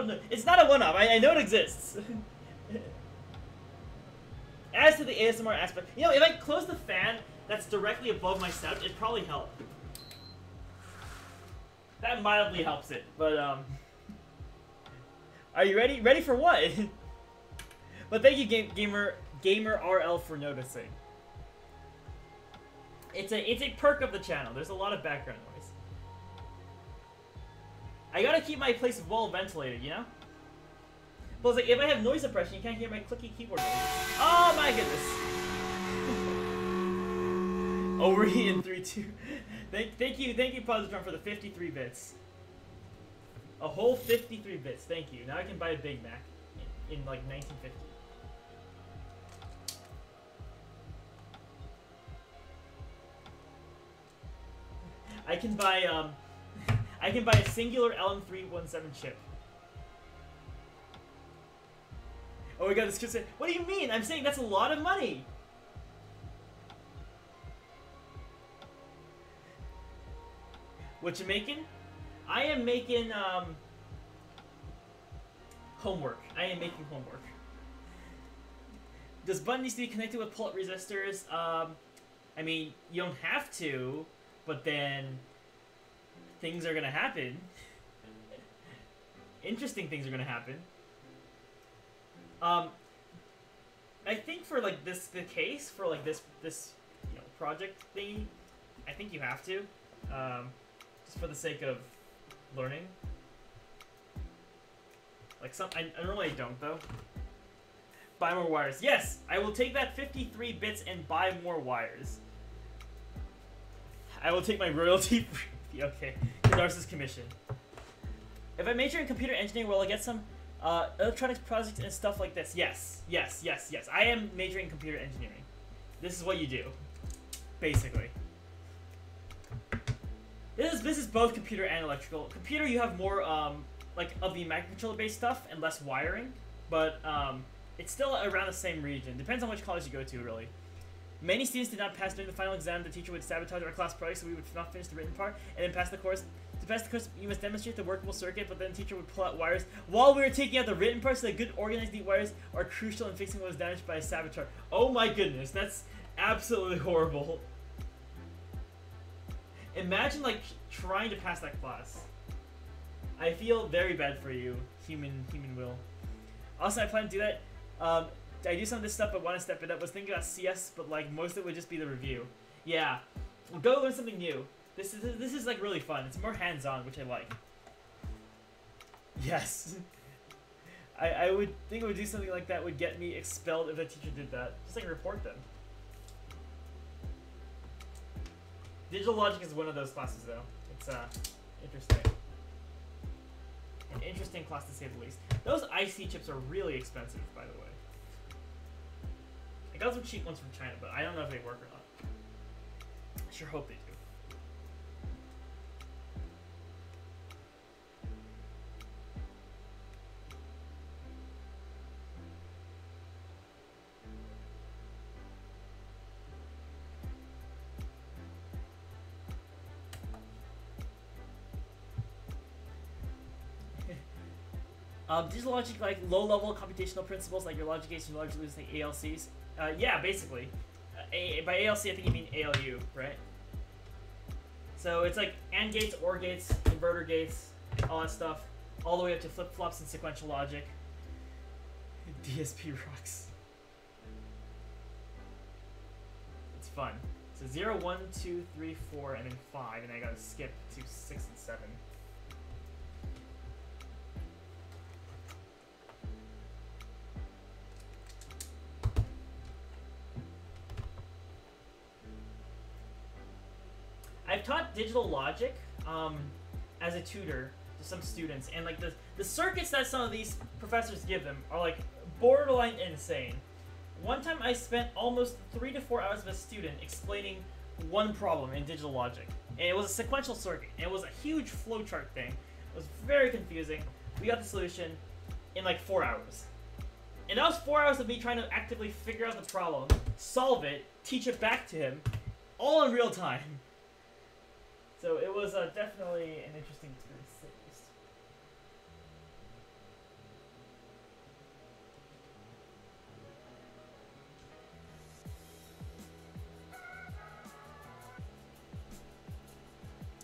noise. It's not a one-off. I know it exists, As to the ASMR aspect, you know, if I close the fan that's directly above my snout, it'd probably help. That mildly helps it, but are you ready? Ready for what? But thank you, Gamer RL, for noticing. It's a perk of the channel. There's a lot of background noise. I gotta keep my place well ventilated, you know? Plus, like, if I have noise suppression, you can't hear my clicky keyboard noise. Oh my goodness! Overheat in 3, 2. Thank you, Positron, for the 53 bits. A whole 53 bits. Thank you. Now I can buy a Big Mac in like 1950. I can buy a singular LM317 chip. Oh my god, this kid said, what do you mean? I'm saying that's a lot of money! What you making? I am making, homework. I am making homework. Does button needs to be connected with pulse resistors? I mean, you don't have to, but then things are gonna happen. Interesting things are gonna happen. I think for like the case for like this you know project thingy, I think you have to, just for the sake of learning. Like I normally don't though. Buy more wires. Yes, I will take that 53 bits and buy more wires. I will take my royalty. Okay, Darcy's commission. If I major in computer engineering, will I get some electronics projects and stuff like this? Yes, yes, yes, yes. I am majoring in computer engineering. This is what you do, basically. This is both computer and electrical. Computer, you have more like of the microcontroller based stuff and less wiring, but it's still around the same region. Depends on which college you go to, really. Many students did not pass during the final exam. The teacher would sabotage our class project, so we would not finish the written part and then pass the course. To pass the course, you must demonstrate the workable circuit, but then the teacher would pull out wires while we were taking out the written part, so that good organized neat wires are crucial in fixing what was damaged by a saboteur. Oh my goodness, that's absolutely horrible. Imagine, like, trying to pass that class. I feel very bad for you, human will. Also, I plan to do that. I do some of this stuff, but want to step it up. I was thinking about CS, but like most of it would just be the review. Yeah, go learn something new. This is like really fun. It's more hands-on, which I like. Yes, I would think it would do something like that would get me expelled if the teacher did that. Just like report them. Digital logic is one of those classes, though. It's interesting. An interesting class to say the least. Those IC chips are really expensive, by the way. I got some cheap ones from China, but I don't know if they work or not. I sure hope they do. Digital logic, like low-level computational principles, like your logic gates and your logic loops, like ALCs. Yeah, basically. By ALC, I think you mean ALU, right? So it's like AND gates, OR gates, inverter gates, all that stuff, all the way up to flip-flops and sequential logic. DSP rocks. It's fun. So 0, 1, 2, 3, 4, and then 5, and I gotta skip to 6 and 7. I've taught digital logic as a tutor to some students, and like the circuits that some of these professors give them are like borderline insane. One time I spent almost 3 to 4 hours with a student explaining one problem in digital logic, and it was a sequential circuit, and it was a huge flowchart thing. It was very confusing. We got the solution in like 4 hours. And that was 4 hours of me trying to actively figure out the problem, solve it, teach it back to him, all in real time. So it was definitely an interesting experience, at least.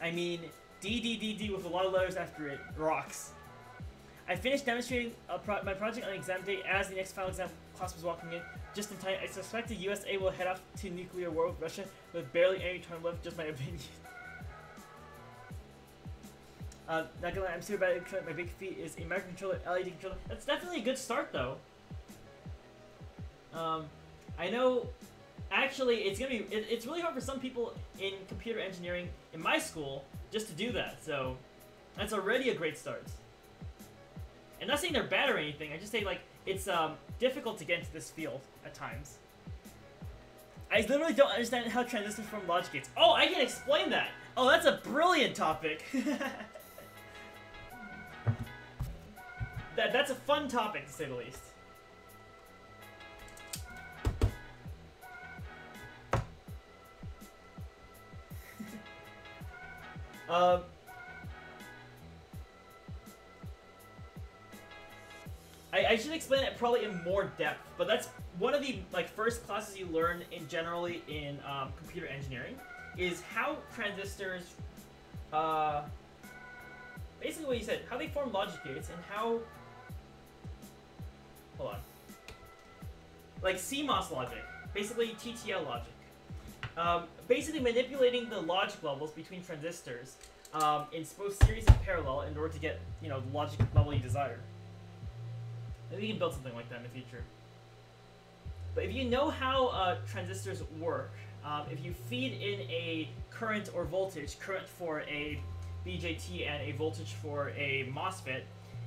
I mean D with a lot of letters after it. Rocks. I finished demonstrating my project on exam day as the next final exam class was walking in. Just in time, I suspect the USA will head off to nuclear war with Russia with barely any time left, just my opinion. Not gonna lie, I'm super bad at controlling. My big feat is a microcontroller, LED controller. That's definitely a good start though. I know, actually, it's really hard for some people in computer engineering in my school just to do that, so that's already a great start. And not saying they're bad or anything, I just say, like, it's difficult to get into this field at times. I literally don't understand how transistors form logic gates. Oh, I can explain that! Oh, that's a brilliant topic! That's a fun topic, to say the least. I should explain it probably in more depth, but that's one of the first classes you learn in generally in computer engineering is how transistors, basically what you said, how they form logic gates and how, hold on, like CMOS logic, basically TTL logic, basically manipulating the logic levels between transistors in both series and parallel in order to get, you know, the logic level you desire. Maybe you can build something like that in the future. But if you know how transistors work, if you feed in a current or voltage, current for a BJT and a voltage for a MOSFET,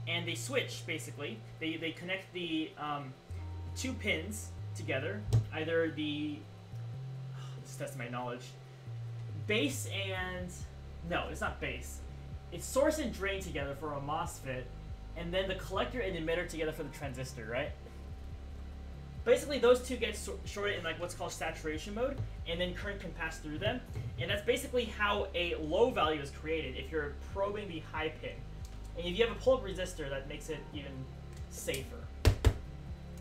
and they switch, basically, they connect the two pins together, either the, this is testing my knowledge, base and, no, it's not base, it's source and drain together for a MOSFET, and then the collector and emitter together for the transistor, right? Basically, those two get shorted in like what's called saturation mode, and then current can pass through them. And that's basically how a low value is created if you're probing the high pin. And if you have a pull-up resistor, that makes it even safer,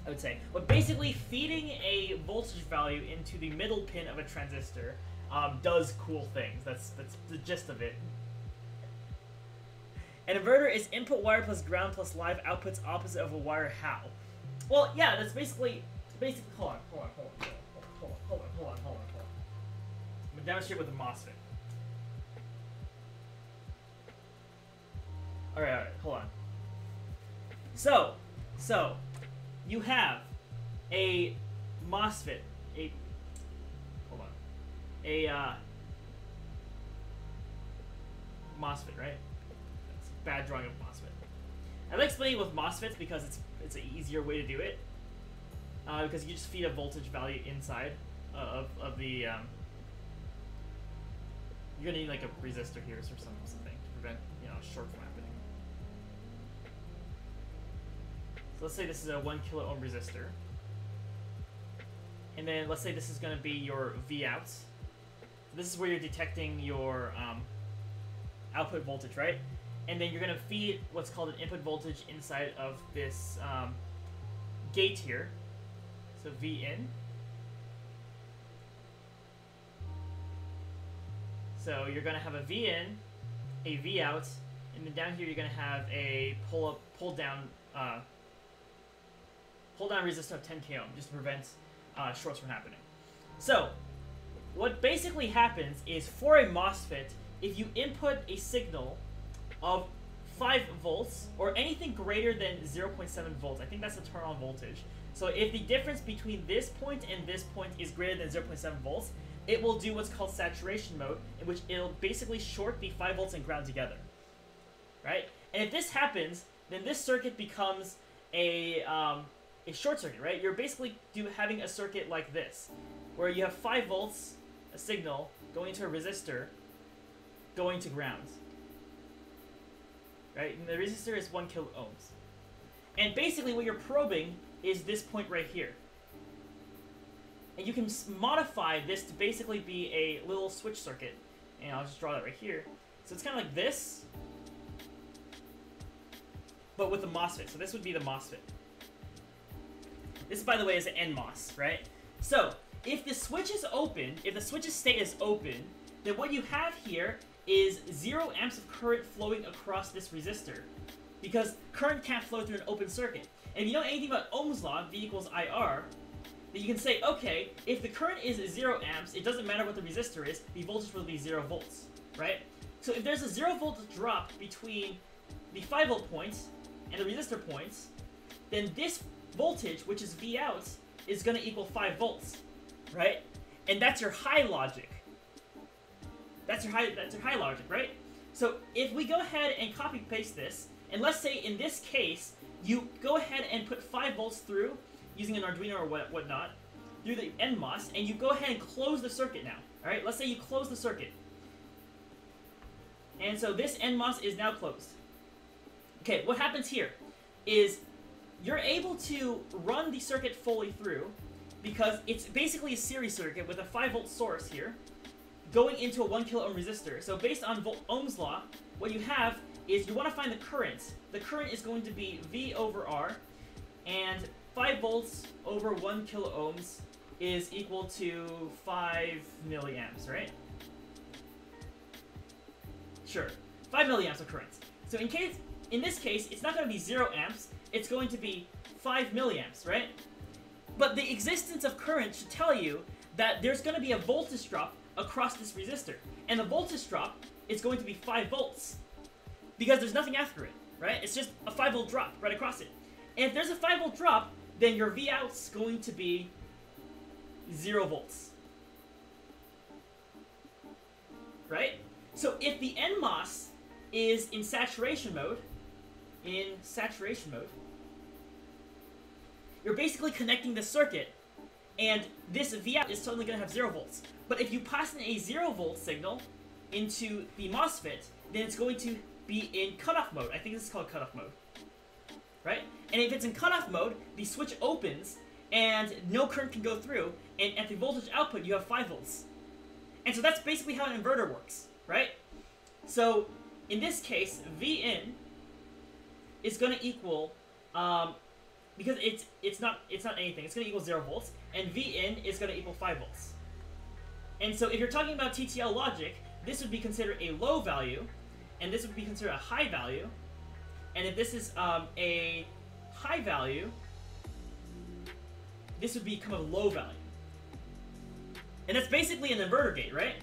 I would say. But basically, feeding a voltage value into the middle pin of a transistor does cool things. That's the gist of it. An inverter is input wire plus ground plus live outputs opposite of a wire. How? Well, yeah, that's basically hold on. I'm gonna demonstrate with a MOSFET. Alright, hold on. So you have a MOSFET, MOSFET, right? Bad drawing of MOSFET. I like explaining with MOSFETs because it's an easier way to do it. Because you just feed a voltage value inside of the. You're gonna need like a resistor here or something to prevent, you know, short from happening. So let's say this is a 1 kilo ohm resistor, and then let's say this is gonna be your V out. So this is where you're detecting your output voltage, right? And then you're going to feed what's called an input voltage inside of this gate here. So V in. So you're going to have a V in, a V out, and then down here you're going to have a pull down resistance of 10 k ohm just to prevent shorts from happening. So what basically happens is for a MOSFET, if you input a signal of 5 volts, or anything greater than 0.7 volts. I think that's the turn-on voltage. So if the difference between this point and this point is greater than 0.7 volts, it will do what's called saturation mode, in which it'll basically short the 5 volts and ground together. Right? And if this happens, then this circuit becomes a short circuit, right? You're basically having a circuit like this, where you have 5 volts, a signal, going to a resistor, going to ground. Right? And the resistor is 1 kilo ohms. And basically what you're probing is this point right here. And you can modify this to basically be a little switch circuit. And I'll just draw that right here. So it's kind of like this, but with a MOSFET. So this would be the MOSFET. This, by the way, is an NMOS, right? So if the switch is open, if the switch's state is open, then what you have here is 0 amps of current flowing across this resistor, because current can't flow through an open circuit. And if you know anything about Ohm's law, V equals IR, then you can say, okay, if the current is 0 amps, it doesn't matter what the resistor is, the voltage will be 0 volts, right? So if there's a 0 volt drop between the 5 volt points and the resistor points, then this voltage, which is V out, is going to equal 5 volts, right? And that's your high logic. That's your high logic, right? So if we go ahead and copy paste this, and let's say in this case, you go ahead and put 5 volts through, using an Arduino or whatnot, through the NMOS, and you go ahead and close the circuit now, alright? Let's say you close the circuit. And so this NMOS is now closed. Okay, what happens here is you're able to run the circuit fully through, because it's basically a series circuit with a 5 volt source here, going into a 1 kilo ohm resistor. So based on Ohm's law, what you have is you want to find the current. The current is going to be V over R, and 5 volts over 1 kilo ohms is equal to 5 milliamps, right? Sure, 5 milliamps of current. So in this case, it's not going to be 0 amps, it's going to be 5 milliamps, right? But the existence of current should tell you that there's going to be a voltage drop across this resistor. And the voltage drop is going to be 5 volts. Because there's nothing after it, right? It's just a 5 volt drop right across it. And if there's a 5 volt drop, then your V out's going to be 0 volts. Right? So if the NMOS is in saturation mode, you're basically connecting the circuit, and this V out is suddenly going to have 0 volts. But if you pass in a 0 volt signal into the MOSFET, then it's going to be in cutoff mode. I think this is called cutoff mode. Right? And if it's in cutoff mode, the switch opens, and no current can go through, and at the voltage output, you have 5 volts. And so that's basically how an inverter works, right? So, in this case, V in is going to equal, because it's not anything, it's going to equal 0 volts, and V in is going to equal 5 volts. And so if you're talking about TTL logic, this would be considered a low value, and this would be considered a high value. And if this is a high value, this would become a low value. And that's basically an inverter gate, right?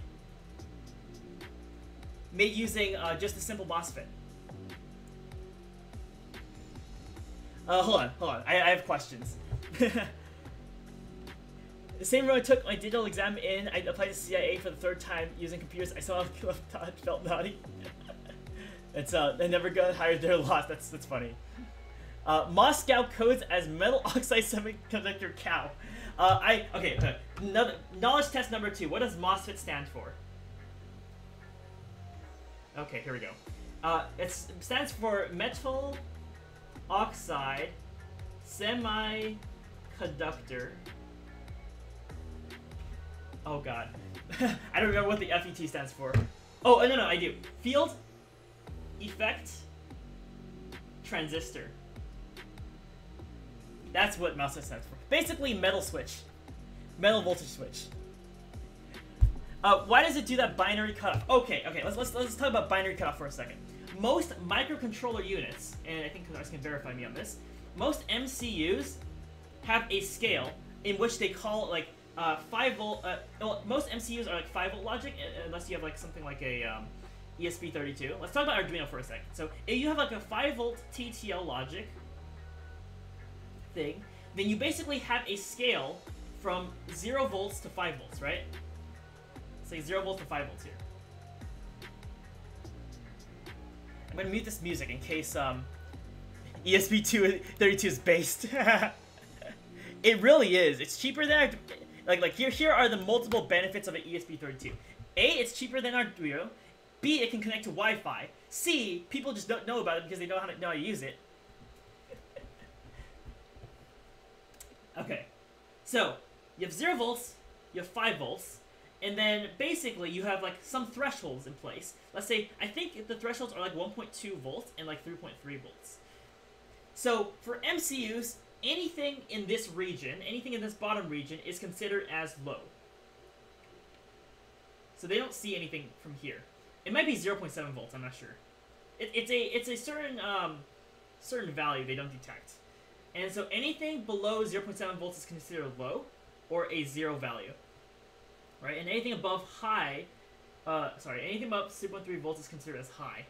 Made using just a simple MOSFET. Hold on. I have questions. The same room I took my digital exam in, I applied to CIA for the 3rd time using computers. I saw felt naughty. It's they never got hired their lot. That's funny. Moscow codes as metal oxide semiconductor cow. Okay. Another knowledge test number 2. What does MOSFET stand for? Okay, here we go. It stands for metal oxide semiconductor. Oh god. I don't remember what the FET stands for. Oh, no, I do. Field effect transistor. That's what MOSFET stands for. Basically, metal switch. Metal voltage switch. Why does it do that binary cutoff? Okay, let's talk about binary cutoff for a second. Most microcontroller units, and I think you guys can verify me on this, most MCUs have a scale in which they call it like 5 volt. Well, most MCUs are like 5 volt logic, unless you have like something like a ESP32. Let's talk about Arduino for a second. So if you have like a 5 volt TTL logic thing, then you basically have a scale from 0 volts to 5 volts, right? Say 0 volts to 5 volts here. I'm gonna mute this music in case ESP32 is based. It really is. It's cheaper than like here are the multiple benefits of an ESP32. A, it's cheaper than Arduino. B, it can connect to Wi-Fi. C, people just don't know about it because they know how to use it. Okay, so you have 0 volts, you have 5 volts, and then basically you have like some thresholds in place. Let's say, I think the thresholds are like 1.2 volts and like 3.3 volts. So for MCUs, anything in this region, anything in this bottom region is considered as low. So they don't see anything from here. It might be 0.7 volts. I'm not sure. It's a certain value they don't detect, and so anything below 0.7 volts is considered low, or a 0 value, right? And anything above anything above 0.3 volts is considered as high,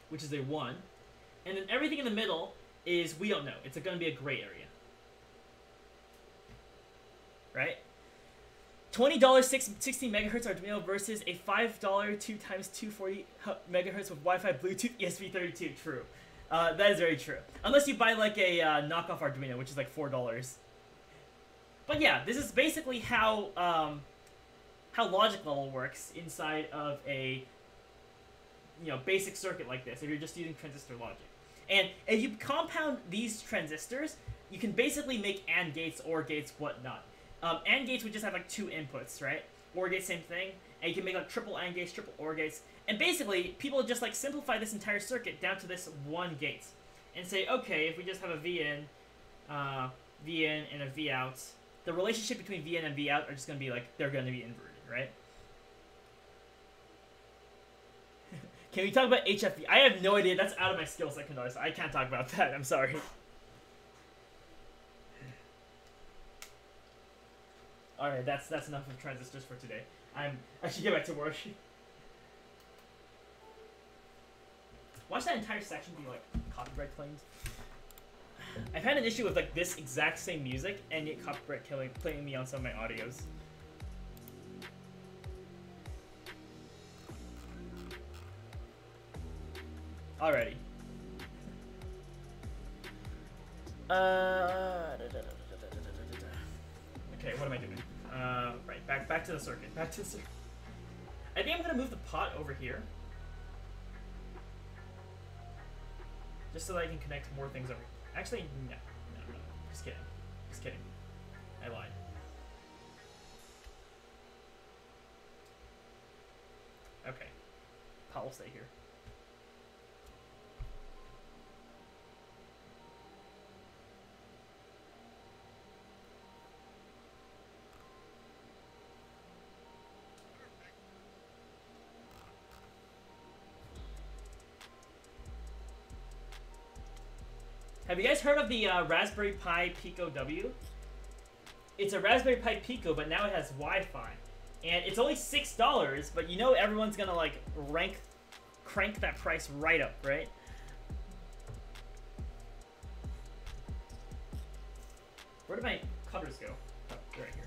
which is a 1, and then everything in the middle is we don't know. It's going to be a gray area, right? $20 16 megahertz Arduino versus a $5 2 times 240 megahertz with Wi-Fi Bluetooth ESP32. True, that is very true. Unless you buy like a knockoff Arduino, which is like $4. But yeah, this is basically how logic level works inside of a basic circuit like this. If you're just using transistor logic, and if you compound these transistors, you can basically make AND gates, OR gates, whatnot. AND gates would just have like 2 inputs, right? OR gates, same thing. And you can make like triple AND gates, triple OR gates. And basically, people just like simplify this entire circuit down to this one gate. And say, okay, if we just have a VIN, VIN and a VOUT, the relationship between VIN and VOUT are just going to be like, they're going to be inverted, right? Can we talk about HFV? I have no idea. That's out of my skill set, so I can't talk about that. I'm sorry. Alright, that's enough of transistors for today. I should get back to work. Watch that entire section be like copyright claimed. I've had an issue with like this exact same music and yet copyright playing me on some of my audios. Alrighty. Okay, what am I doing? Right, back to the circuit. Back to the circuit. I think I'm gonna move the pot over here, just so that I can connect more things over. Actually, no, just kidding. I lied. Okay, pot will stay here. Have you guys heard of the Raspberry Pi Pico W? It's a Raspberry Pi Pico, but now it has Wi-Fi. And it's only $6, but you know everyone's gonna like crank that price right up, right? Where did my cutters go? Oh, they're right here.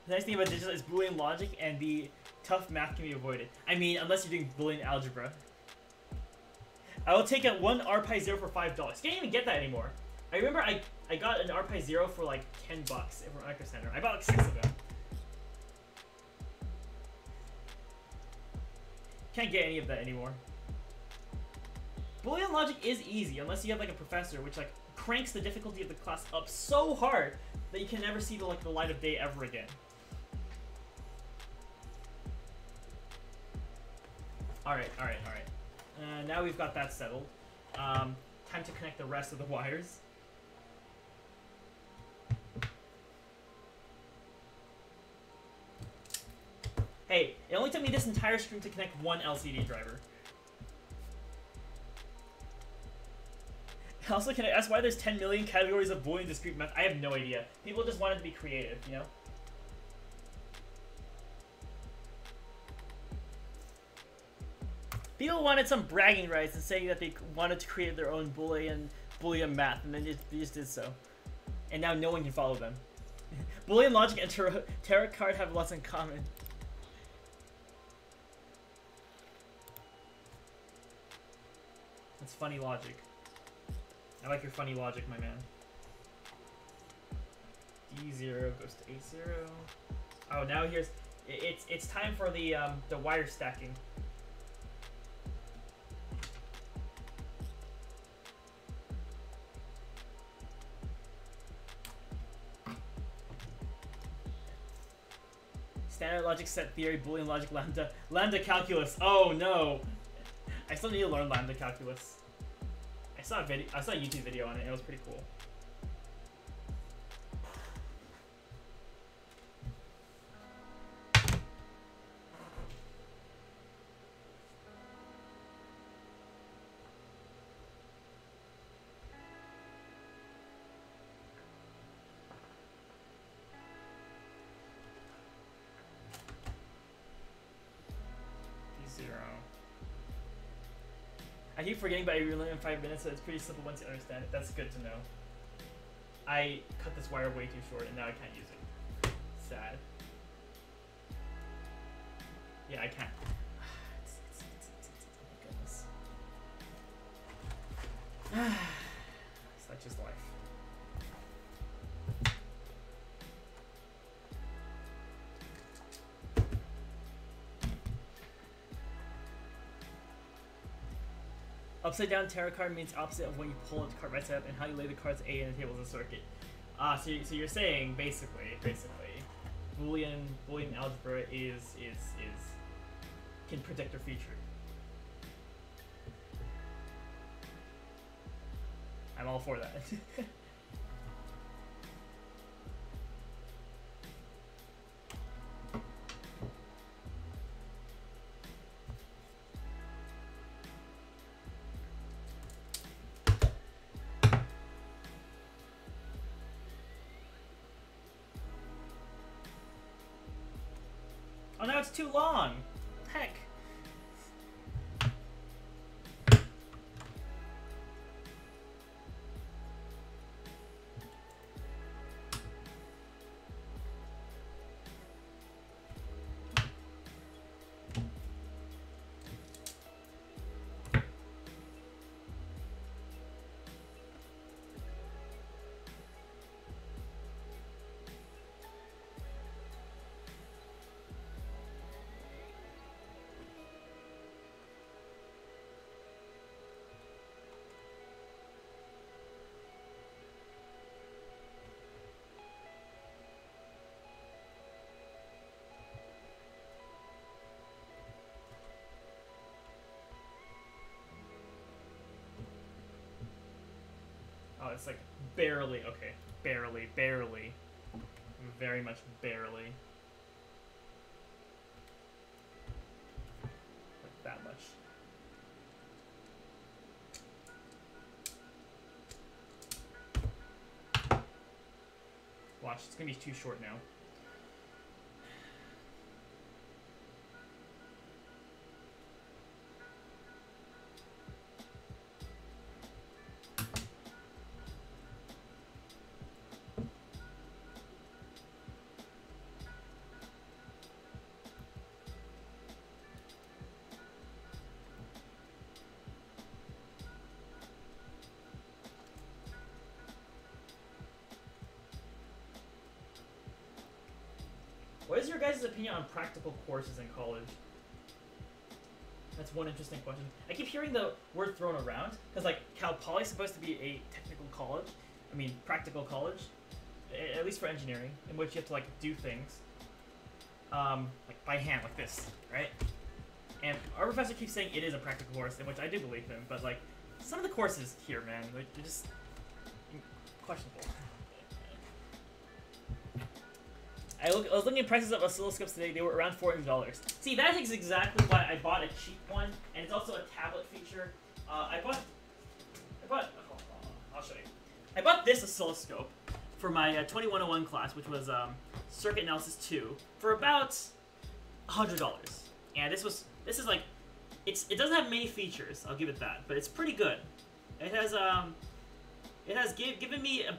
The nice thing about digital is Boolean logic, and the tough math can be avoided. I mean, unless you're doing Boolean algebra. I will take a 1 RPi 0 for $5. Can't even get that anymore. I remember I got an RPi 0 for like $10 from Micro Center. I bought like 6 of them. Can't get any of that anymore. Boolean logic is easy unless you have like a professor which like cranks the difficulty of the class up so hard that you can never see the light of day ever again. Alright. Now we've got that settled. Time to connect the rest of the wires. Hey, it only took me this entire screen to connect one LCD driver. Also, can I ask why there's 10 million categories of Boolean discrete math? I have no idea. People just wanted to be creative, you know? People wanted some bragging rights and saying that they wanted to create their own Boolean math, and then they just did so. And now no one can follow them. Boolean logic and tarot card have lots in common. That's funny logic. I like your funny logic, my man. D0 goes to A0. Oh, now it's time for the wire stacking. Standard logic, set theory, Boolean logic, lambda calculus. Oh no! I still need to learn lambda calculus. saw a video. I saw a YouTube video on it. It was pretty cool. I keep forgetting, but I really in 5 minutes, so it's pretty simple once you understand it. That's good to know. I cut this wire way too short, and now I can't use it. Sad. Yeah, I can't. Oh my goodness. Such is life. Upside down tarot card means opposite of when you pull a card right side up and how you lay the cards A in the tables in the circuit. So you're saying basically, Boolean algebra is can predict a feature. I'm all for that. Oh no, it's too long! Heck. Oh, it's like barely, okay. Barely. Very much barely. Like that much. Watch, it's gonna be too short now. What is your guys' opinion on practical courses in college? That's one interesting question. I keep hearing the word thrown around, because like Cal Poly is supposed to be a technical college. I mean, practical college, at least for engineering, in which you have to like do things, like by hand, like this, right? And our professor keeps saying it is a practical course, in which I do believe him, but like, some of the courses here, man, they're just questionable. I was looking at prices of oscilloscopes today. They were around $400. See, that is exactly why I bought a cheap one, and it's also a tablet feature. I bought. I'll show you. I bought this oscilloscope for my 2101 class, which was Circuit Analysis 2, for about $100. And this is like, it doesn't have many features. I'll give it that, but it's pretty good. It has given me a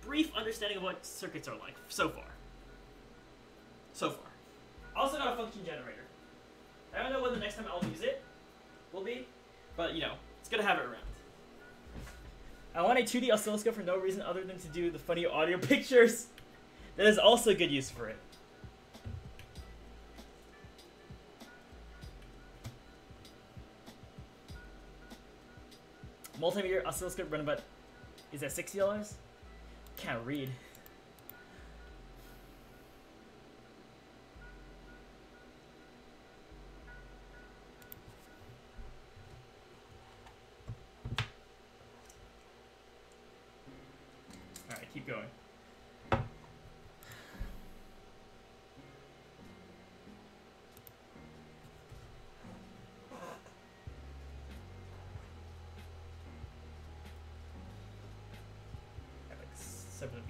brief understanding of what circuits are like so far. I also got a function generator. I don't know when the next time I'll use it will be, but you know, it's good to have it around. I want a 2D oscilloscope for no reason other than to do the funny audio pictures. That is also a good use for it. Multimeter oscilloscope run about, is that $60? Can't read.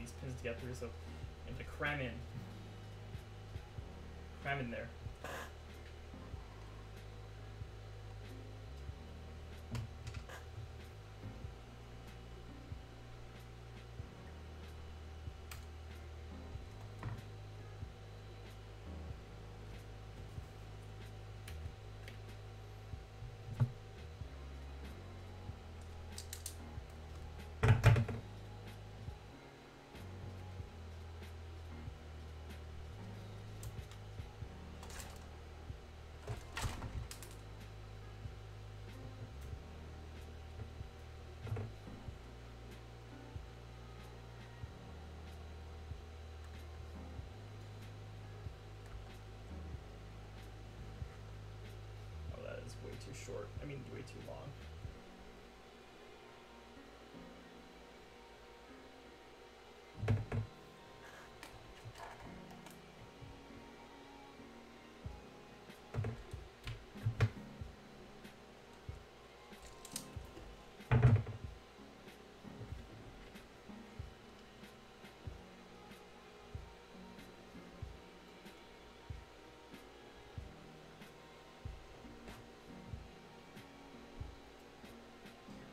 these pins to get through, so I have to cram in there. Way too short. I mean, way too long.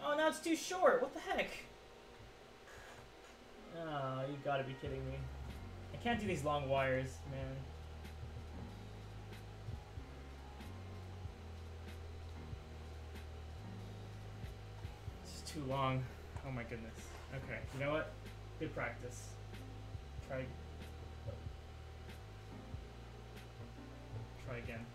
Oh, now it's too short. What the heck? Oh, you gotta be kidding me. I can't do these long wires, man. It's too long. Oh my goodness. Okay, you know what? Good practice. Try again.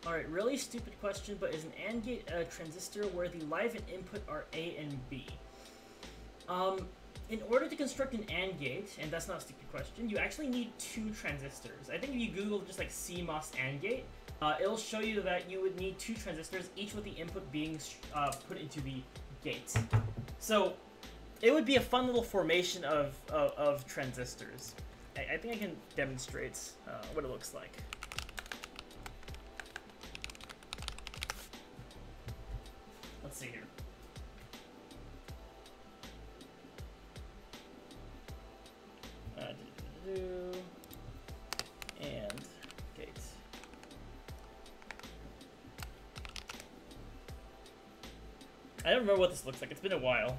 Alright, really stupid question, but is an AND gate a transistor where the live and input are A and B? In order to construct an AND gate, and that's not a stupid question, you actually need 2 transistors. I think if you Google just like CMOS AND gate, it'll show you that you would need 2 transistors, each with the input being put into the gate. So it would be a fun little formation of transistors. I think I can demonstrate what it looks like. Let's see here. And gate. I don't remember what this looks like. It's been a while.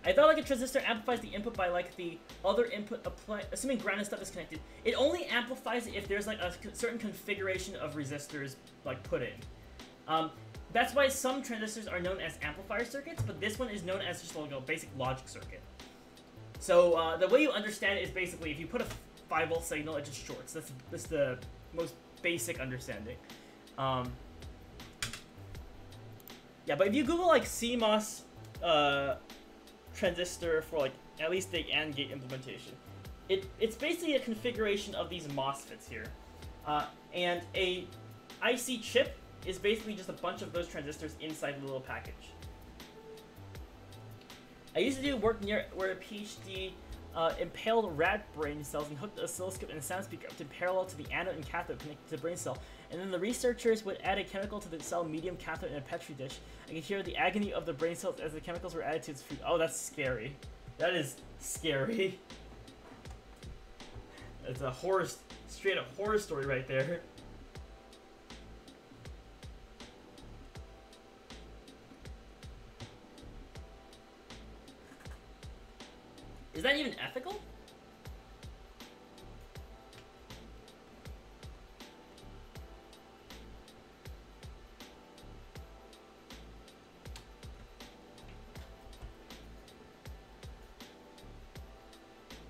I thought like a transistor amplifies the input by like the other input assuming ground and stuff is connected. It only amplifies it if there's like a certain configuration of resistors like put in. That's why some transistors are known as amplifier circuits, but this one is known as just like a basic logic circuit. So the way you understand it is basically if you put a 5-volt signal, it just shorts. That's the most basic understanding. Yeah, but if you Google like CMOS transistor for like at least the AND gate implementation, it's basically a configuration of these MOSFETs here, and a IC chip is basically just a bunch of those transistors inside a little package. I used to do work near where a PhD impaled rat brain cells and hooked the oscilloscope and sound speaker up to parallel to the anode and cathode connected to the brain cell. And then the researchers would add a chemical to the cell medium cathode in a petri dish. I could hear the agony of the brain cells as the chemicals were added to its food. Oh, that's scary. That is scary. It's a horror, straight up horror story right there. Is that even ethical?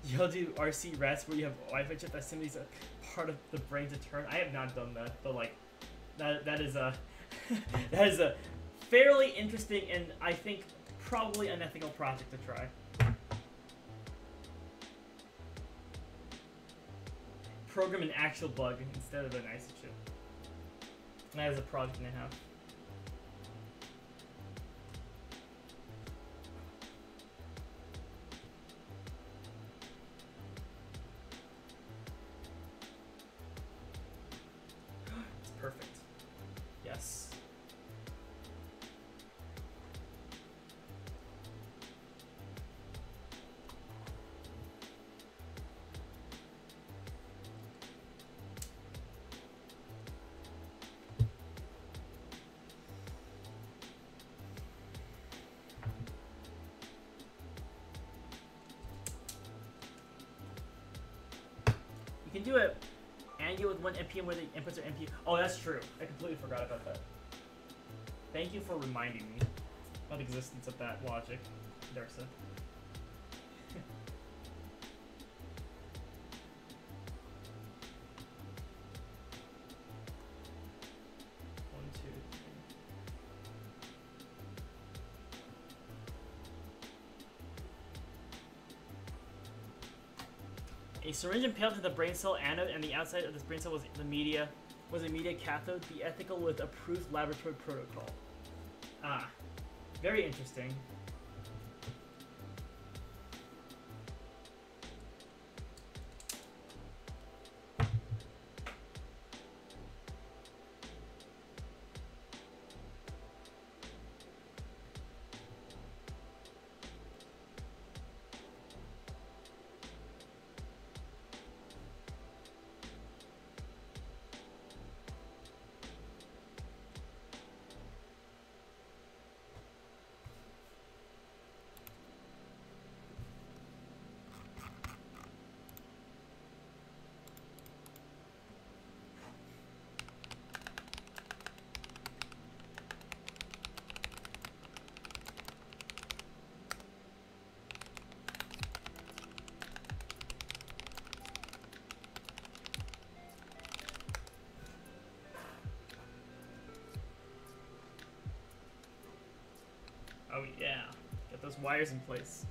Y'all do RC rats where you have Wi-Fi chip that simulates a part of the brain to turn? I have not done that, but like, that is a that is a fairly interesting and I think probably unethical project to try. program an actual bug instead of an ISO chip. And that is a project and a half. It's perfect. Yes. You can do it and get with 1 NPM where the inputs are NPM. Oh, that's true. I completely forgot about that. Thank you for reminding me of the existence of that logic, Darsa. 1, 2, 3. A syringe impaled to the brain cell anode, and the outside of this brain cell was a media cathode. Be ethical with approved laboratory protocol. Ah, very interesting. Oh yeah, get those wires in place.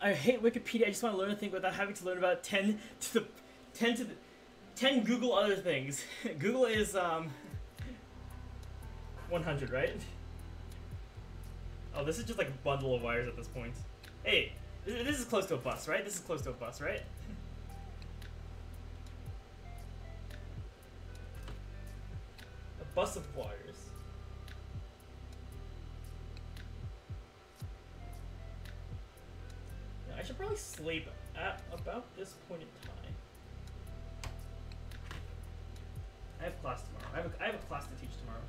I hate Wikipedia. I just want to learn a thing without having to learn about 10 Google other things. Google is 100, right? Oh, this is just like a bundle of wires at this point. Hey, this is close to a bus, right? This is close to a bus, right? A bus of wires. I should probably sleep at about this point in time. I have class tomorrow. I have a class to teach tomorrow.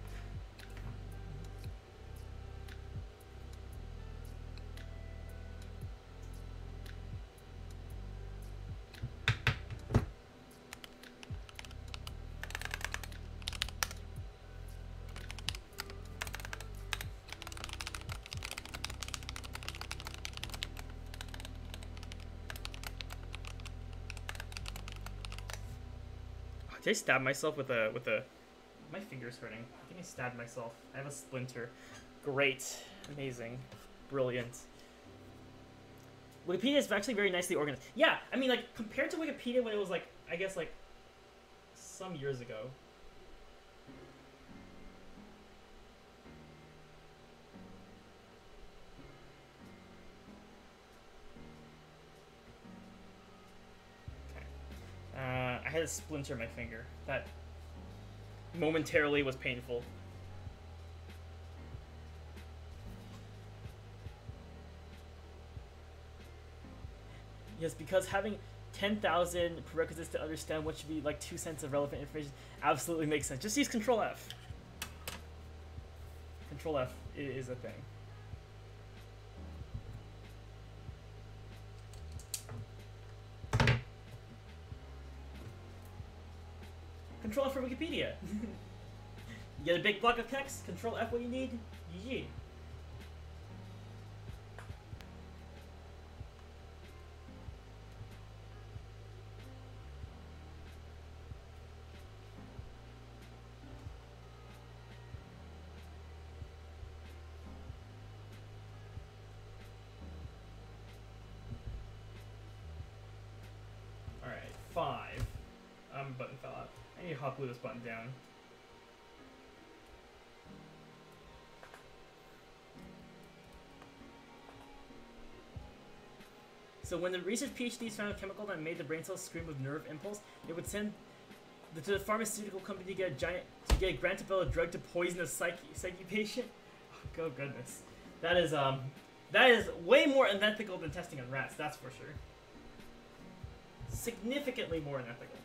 Did I stab myself with a my finger's hurting. I think I stabbed myself. I have a splinter. Great. Amazing. Brilliant. Wikipedia is actually very nicely organized. Yeah, I mean, like, compared to Wikipedia when it was, like, I guess, like, some years ago. I had a splinter in my finger. That momentarily was painful. Yes, because having 10,000 prerequisites to understand what should be like 2 cents of relevant information absolutely makes sense. Just use Control F. Control F is a thing. Control F for Wikipedia. You get a big block of text, Control F what you need, GG. Alright, 5. Button fell out. I need to hot glue this button down. So when the research PhDs found a chemical that made the brain cells scream with nerve impulse, it would send to the pharmaceutical company to get a grant to build a drug to poison a psyche patient. Oh goodness, that is way more unethical than testing on rats. That's for sure. Significantly more unethical.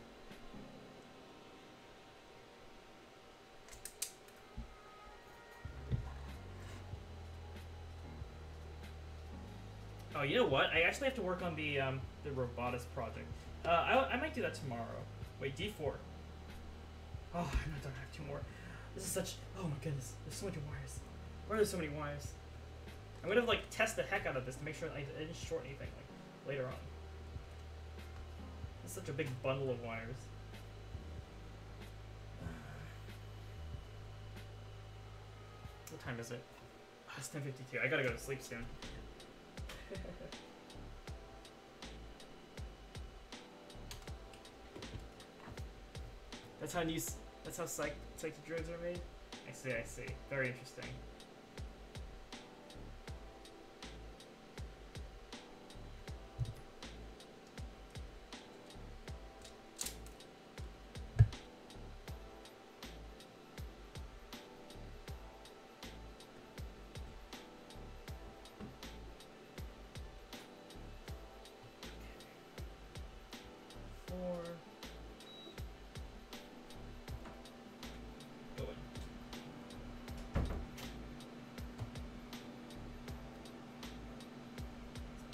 Oh, you know what? I actually have to work on the robotics project. I might do that tomorrow. Wait, D4. Oh, I'm not done. I have 2 more. This is such. Oh my goodness. There's so many wires. Why are there so many wires? I'm gonna like test the heck out of this to make sure I didn't short anything like later on. It's such a big bundle of wires. What time is it? Oh, it's 10:52. I gotta go to sleep soon. That's how psychic drugs are made? I see. Very interesting.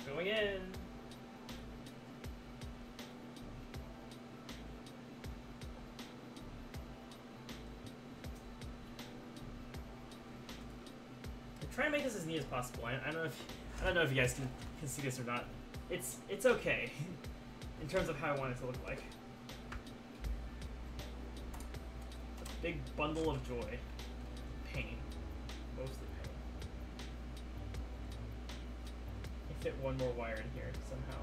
Going in. Try and make this as neat as possible. I don't know if you guys can see this or not. It's okay in terms of how I want it to look like. A big bundle of joy, pain, mostly pain. Fit one more wire in here somehow.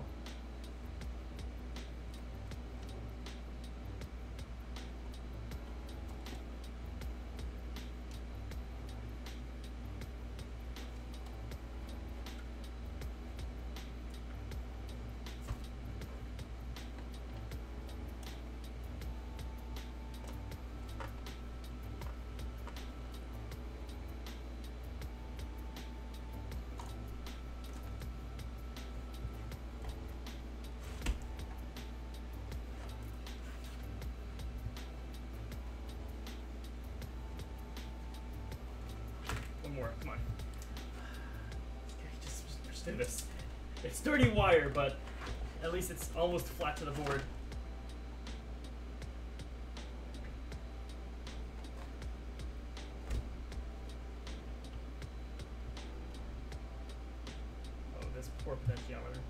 More. Come on. Okay, just do this. It's dirty wire, but at least it's almost flat to the board. Oh, this poor potentiometer.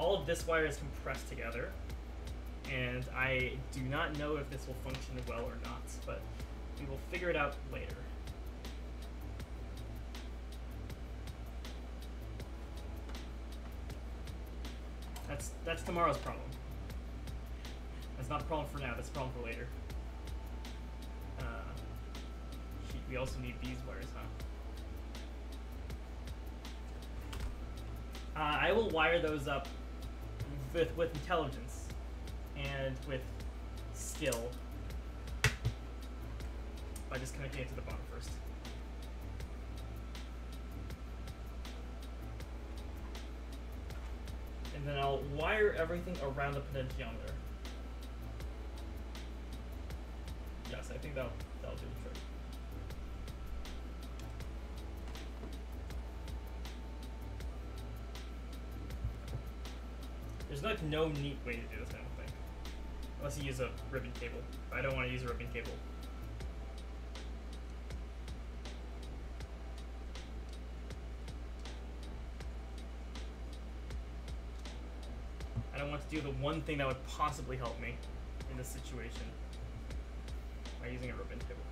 all of this wire is compressed together, and I do not know if this will function well or not, but we will figure it out later. That's tomorrow's problem. That's not a problem for now, that's a problem for later. Shoot, we also need these wires, huh? I will wire those up with intelligence and with skill by just connecting it to the bottom first. And then I'll wire everything around the potentiometer. Yes, I think that'll do the trick. There's like no neat way to do this, I don't think. Unless you use a ribbon cable. I don't want to use a ribbon cable. I don't want to do the one thing that would possibly help me in this situation by using a ribbon cable.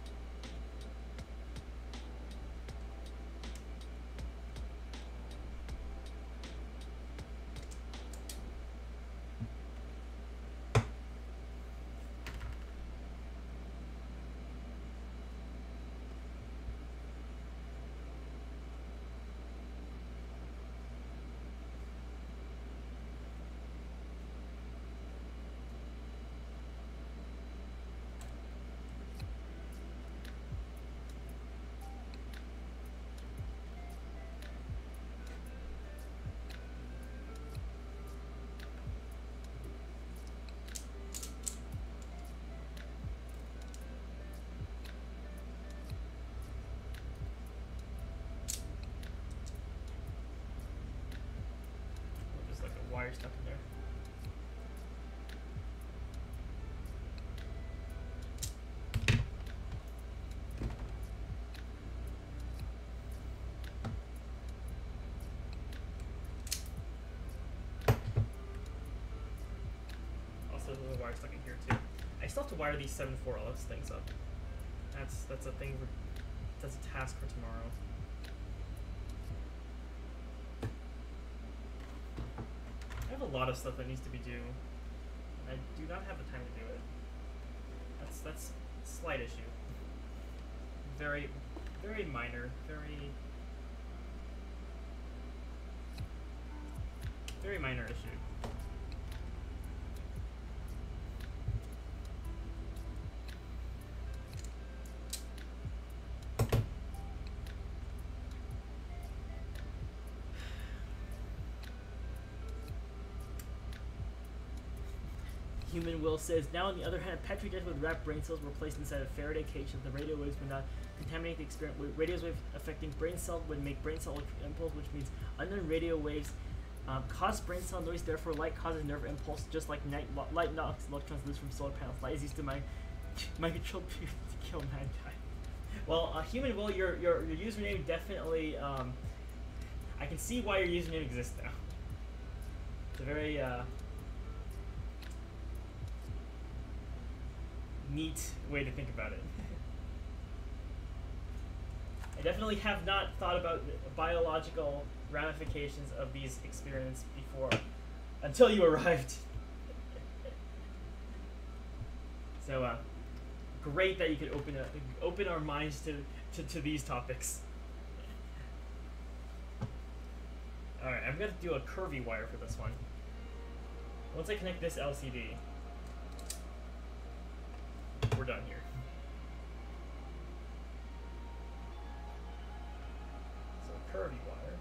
Wire stuck in there. Also, there's a wire stuck in here too. I still have to wire these 7/4 things up. That's a thing. That's a task for tomorrow. I have a lot of stuff that needs to be due. I do not have the time to do it. That's a slight issue. Very minor, very minor issue. Human Will says, now on the other hand, petri dishes with wrapped brain cells were placed inside a Faraday cage so the radio waves would not contaminate the experiment. Radio waves affecting brain cell would make brain cell impulse, which means unknown radio waves cause brain cell noise, therefore light causes nerve impulse, just like light knocks electrons loose from solar panels. Light is used to my control to kill mankind. Well, Human Will, your username definitely, I can see why your username exists now. It's a very, neat way to think about it. I definitely have not thought about the biological ramifications of these experiments before, until you arrived. So, great that you could open our minds to these topics. All right, I'm gonna do a curvy wire for this one. Once I connect this LCD, we're done here. So curvy wire.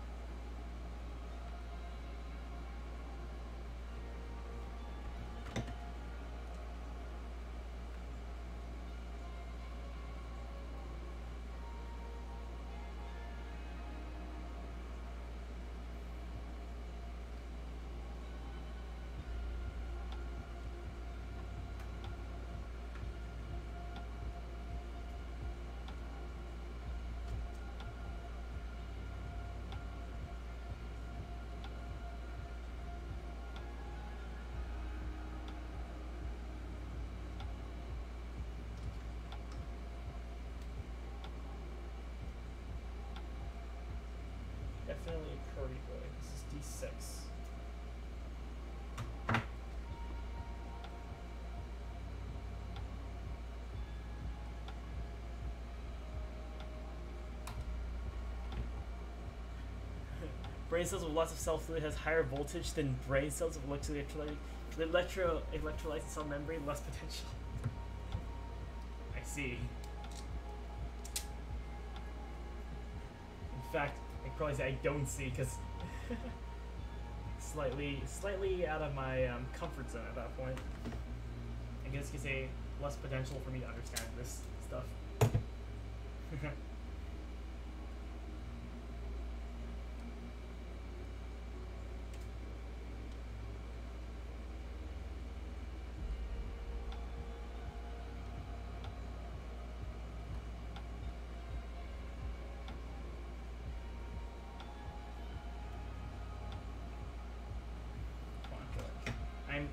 D6. Brain cells with lots of cell fluid has higher voltage than brain cells with electrolytes cell membrane, less potential. I see. In fact, I probably say I don't see because slightly out of my comfort zone at that point. I guess you could say less potential for me to understand this stuff.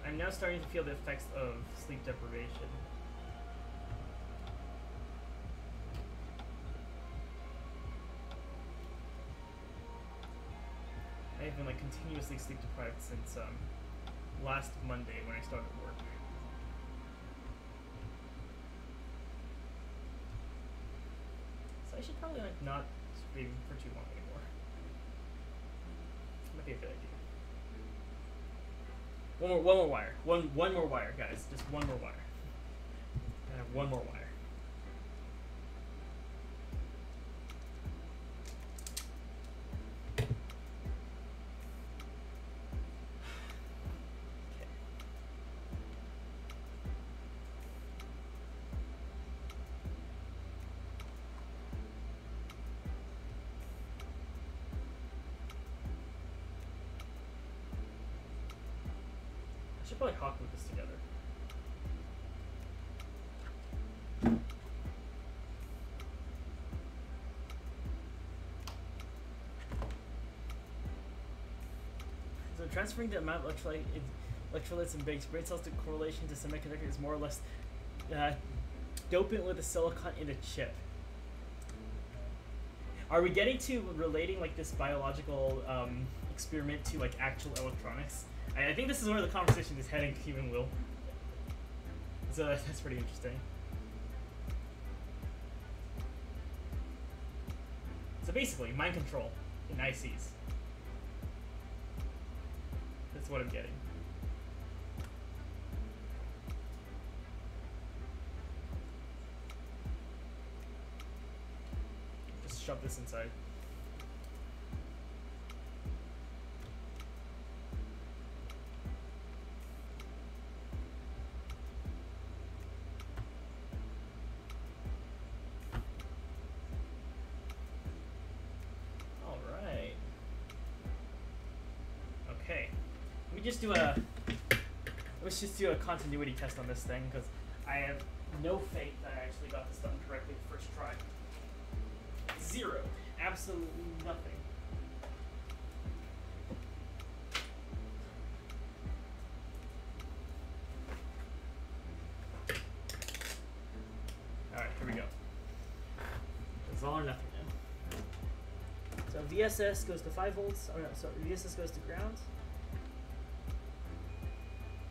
I'm now starting to feel the effects of sleep deprivation. I've been like continuously sleep deprived since last Monday when I started work. So I should probably like not stream for too long anymore. Might be a good idea. One more wire. One more wire, guys. Just one more wire. I have one more wire. Okay. I should probably hot glue this together. So transferring the amount of electrolytes and brain cells to correlation to semiconductor is more or less dopant with the silicon in a chip. Are we getting to relating like this biological experiment to like actual electronics? I think this is where the conversation is heading, even Will. So that's pretty interesting. So basically, mind control in ICs. That's what I'm getting. Just shove this inside. Let's just do a continuity test on this thing because I have no faith that I actually got this done correctly the first try. Zero. Absolutely nothing. Alright, here we go. It's all or nothing now. So VSS goes to 5 volts. Oh no, sorry, VSS goes to ground.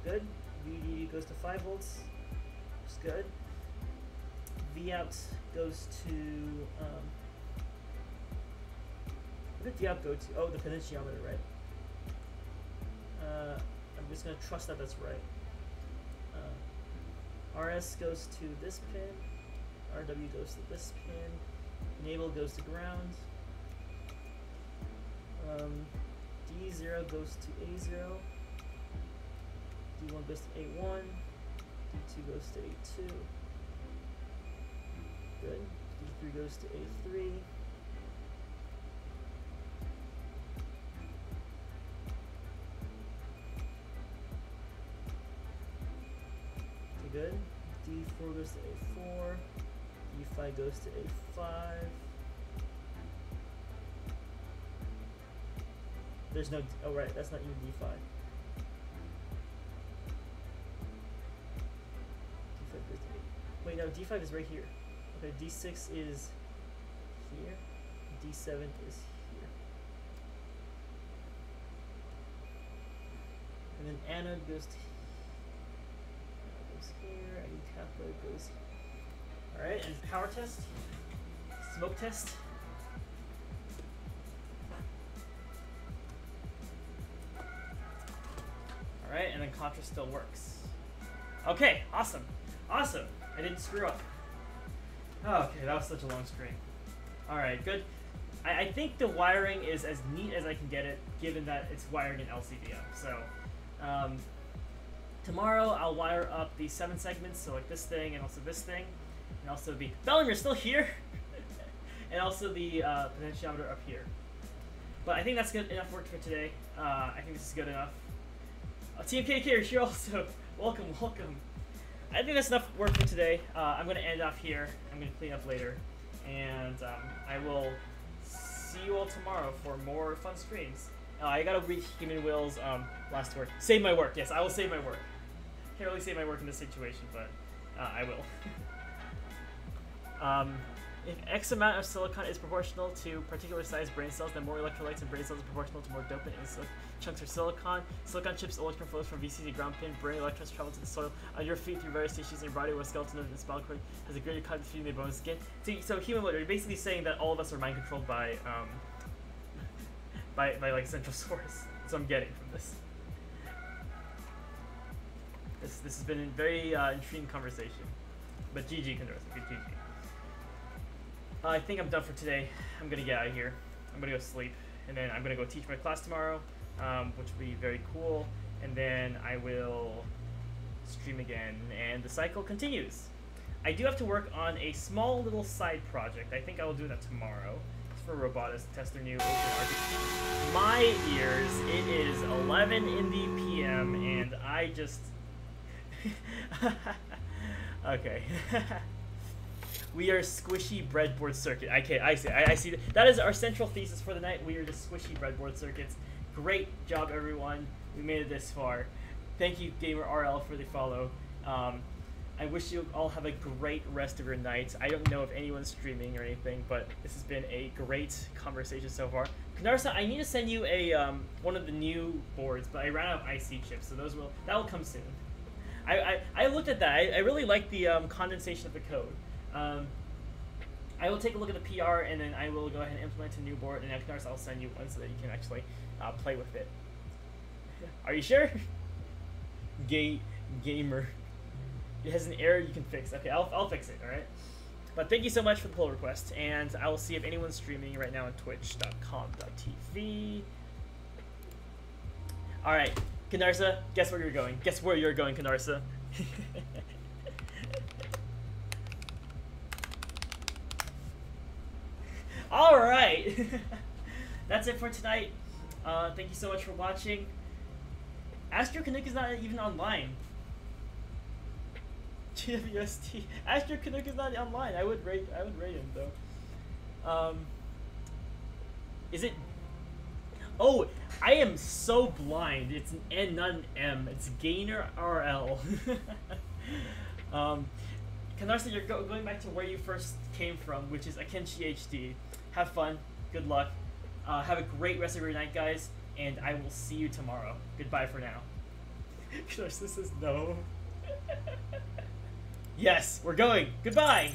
Good. VDD goes to 5 volts. It's good. Vout goes to what did Vout go to? Oh, the potentiometer, right? I'm just gonna trust that that's right. RS goes to this pin. RW goes to this pin. Enable goes to ground. D0 goes to A0. D1 goes to A1, D2 goes to A2, good, D3 goes to A3, okay, good, D4 goes to A4, D5 goes to A5, there's no, oh right, that's not even D5. Wait, no, D5 is right here. Okay, D6 is here. D7 is here. And then anode goes here, and cathode goes here. Alright, and power test. Smoke test. Alright, and then contra still works. Okay, awesome. Awesome. I didn't screw up. Okay, that was such a long screen. Alright, good. I think the wiring is as neat as I can get it, given that it's wired in LCDM. So, tomorrow I'll wire up the 7 segments, so like this thing, and also this thing, and also the... Bellinger is still here! And also the potentiometer up here. But I think that's good enough work for today. I think this is good enough. TMKK, you're here also. Welcome, welcome. I think that's enough work for today. I'm going to end off here. I'm going to clean up later. And I will see you all tomorrow for more fun streams. I got to read Human Will's last word. Save my work. Yes, I will save my work. Can't really save my work in this situation, but I will. If X amount of silicon is proportional to particular sized brain cells, then more electrolytes in brain cells are proportional to more dopamine in chunks of silicon. Silicon chips electron flows from VC to ground pin. Brain electrons travel to the soil on your feet through various tissues in your body, where skeleton of the spinal cord has a greater cognitive feeding than bone skin. So human will, you're basically saying that all of us are mind controlled by like central source. That's what I'm getting from this. This has been a very intriguing conversation. But GG, Condorcet, good GG. I think I'm done for today. I'm gonna get out of here. I'm gonna go sleep, and then I'm gonna go teach my class tomorrow, which will be very cool. And then I will stream again, and the cycle continues. I do have to work on a small little side project. I think I will do that tomorrow. It's for robotics, test their new open RPG. My ears, it is 11 in the PM, and I just... okay. We are squishy breadboard circuit. Okay, I see. That is our central thesis for the night. We are the squishy breadboard circuits. Great job, everyone. We made it this far. Thank you, Gamer RL, for the follow. I wish you all have a great rest of your night. I don't know if anyone's streaming or anything, but this has been a great conversation so far. Kanarsa, I need to send you a one of the new boards, but I ran out of IC chips, so that will come soon. I looked at that. I really like the condensation of the code. I will take a look at the PR, and then I will go ahead and implement a new board, and then Knars, I'll send you one so that you can actually play with it. Are you sure? Gamer. It has an error you can fix. Okay, I'll fix it, alright? But thank you so much for the pull request, and I will see if anyone's streaming right now on twitch.com.tv. Alright, Kanarsa, guess where you're going. Guess where you're going, Kanarsa. Alright! That's it for tonight. Thank you so much for watching. Astro Canuck is not even online. GWST. Astro Canuck is not online. I would rate him though. Is it? Oh, I am so blind. It's an N, not an M. It's Gainer RL. Kanarsa, you're going back to where you first came from, which is Akenshi HD. Have fun. Good luck. Have a great rest of your night, guys, and I will see you tomorrow. Goodbye for now. Kanarsa says no. Yes, we're going. Goodbye.